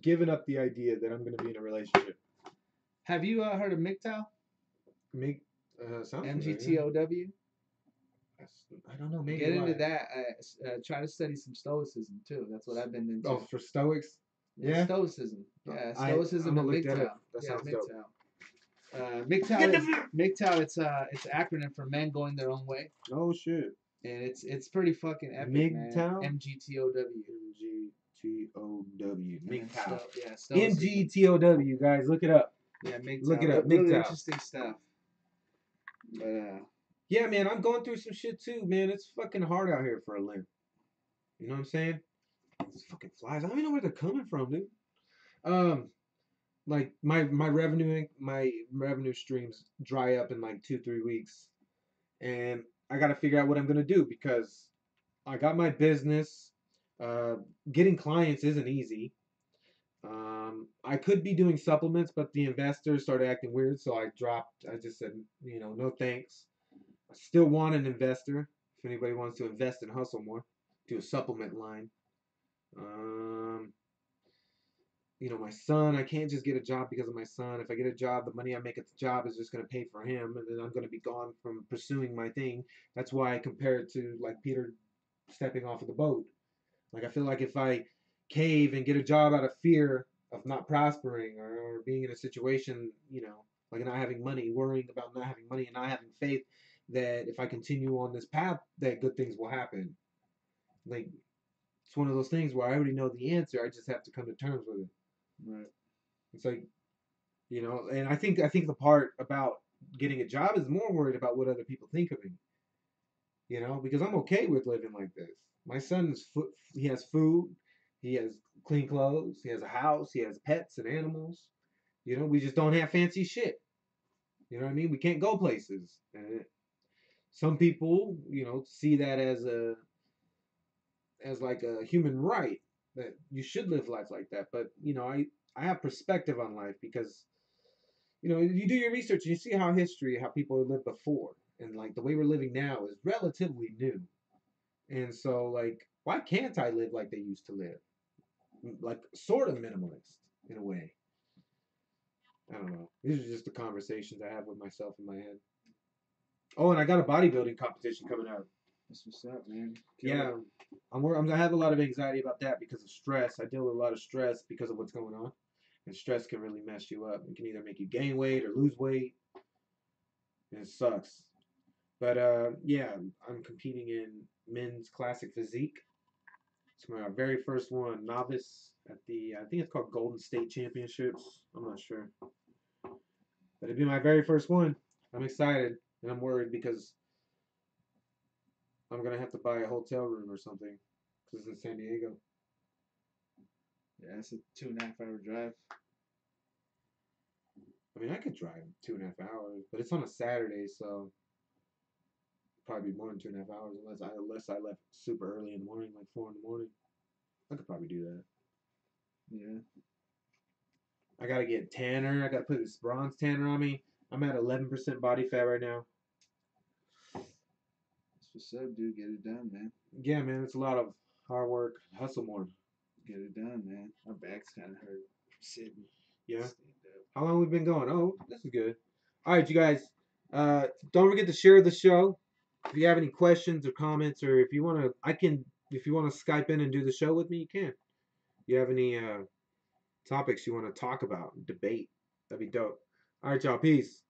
Speaker 1: given up the idea that I'm going to be in a relationship.
Speaker 2: Have you heard of MGTOW?
Speaker 1: Make sounds
Speaker 2: MGTOW?
Speaker 1: I don't know. Maybe
Speaker 2: Get into
Speaker 1: why?
Speaker 2: that. Try to study some Stoicism too. That's what I've been into.
Speaker 1: Oh, for Stoics.
Speaker 2: Yeah,
Speaker 1: Yeah.
Speaker 2: Stoicism. Yeah,
Speaker 1: I'm
Speaker 2: Stoicism
Speaker 1: gonna
Speaker 2: and
Speaker 1: look that
Speaker 2: MGTOW.
Speaker 1: up. That
Speaker 2: Yeah,
Speaker 1: sounds dope.
Speaker 2: MGTOW. MGTOW. It's an acronym for men going their own way,
Speaker 1: Oh shit.
Speaker 2: and it's pretty fucking epic, man.
Speaker 1: MGTOW.
Speaker 2: MGTOW.
Speaker 1: MGTOW. MGTOW.
Speaker 2: Yeah, Stoicism.
Speaker 1: MGTOW. Guys, look it up.
Speaker 2: Yeah, MGTOW.
Speaker 1: Look it up.
Speaker 2: Really
Speaker 1: MGTOW.
Speaker 2: interesting stuff. But
Speaker 1: Yeah, man, I'm going through some shit too, man. It's fucking hard out here for a limp. You know what I'm saying? These fucking flies. I don't even know where they're coming from, dude. Um, like my revenue streams dry up in like 2-3 weeks, and I got to figure out what I'm gonna do because I got my business. Getting clients isn't easy. I could be doing supplements, but the investors started acting weird, so I dropped. I just said, no thanks. I still want an investor. If anybody wants to invest in HustleMore, do a supplement line. Um, my son, I can't just get a job because of my son. If I get a job, the money I make at the job is just going to pay for him, and then I'm going to be gone from pursuing my thing. That's why I compare it to like Peter stepping off of the boat. Like I feel like if I cave and get a job out of fear of not prospering or being in a situation, like not having money, worrying about not having money and not having faith that if I continue on this path, that good things will happen. Like it's one of those things where I already know the answer. I just have to come to terms with it.
Speaker 2: right.
Speaker 1: It's like, and I think the part about getting a job is more worried about what other people think of me. Because I'm okay with living like this. My son's he has food, he has clean clothes, he has a house, he has pets and animals. We just don't have fancy shit. You know what I mean? We can't go places. And some people, see that as like a human right that you should live life like that. But I have perspective on life because you do your research and you see how people lived before, and like the way we're living now is relatively new. And so, like, why can't I live like they used to live? Like, sort of minimalist in a way. I don't know. These are just the conversations I have with myself in my head. Oh, and I got a bodybuilding competition coming up.
Speaker 2: That's what's up, man.
Speaker 1: Yeah, I have a lot of anxiety about that because of stress. I deal with a lot of stress because of what's going on, and stress can really mess you up. It can either make you gain weight or lose weight, and it sucks. But yeah, I'm competing in men's classic physique. It's my very first one, novice at I think it's called Golden State Championships. I'm not sure. But it'd be my very first one. I'm excited and I'm worried because I'm going to have to buy a hotel room or something because it's in San Diego.
Speaker 2: Yeah, it's a 2.5 hour drive.
Speaker 1: I mean, I could drive 2.5 hours, but it's on a Saturday, so probably more than 2.5 hours unless I left super early in the morning, like 4 in the morning. I could probably do that.
Speaker 2: Yeah.
Speaker 1: I gotta get tanner. I gotta put this bronze tanner on me. I'm at 11% body fat right now.
Speaker 2: That's what's up, dude. Get it done, man.
Speaker 1: Yeah, man, it's a lot of hard work. Hustle more.
Speaker 2: Get it done, man. My back's kind of hurt from sitting.
Speaker 1: Yeah. How long we been going? Oh, this is good. All right, you guys. Don't forget to share the show. If you have any questions or comments, or if you want to, if you want to Skype in and do the show with me, you can. If you have any topics you want to talk about, debate, that'd be dope. All right, y'all. Peace.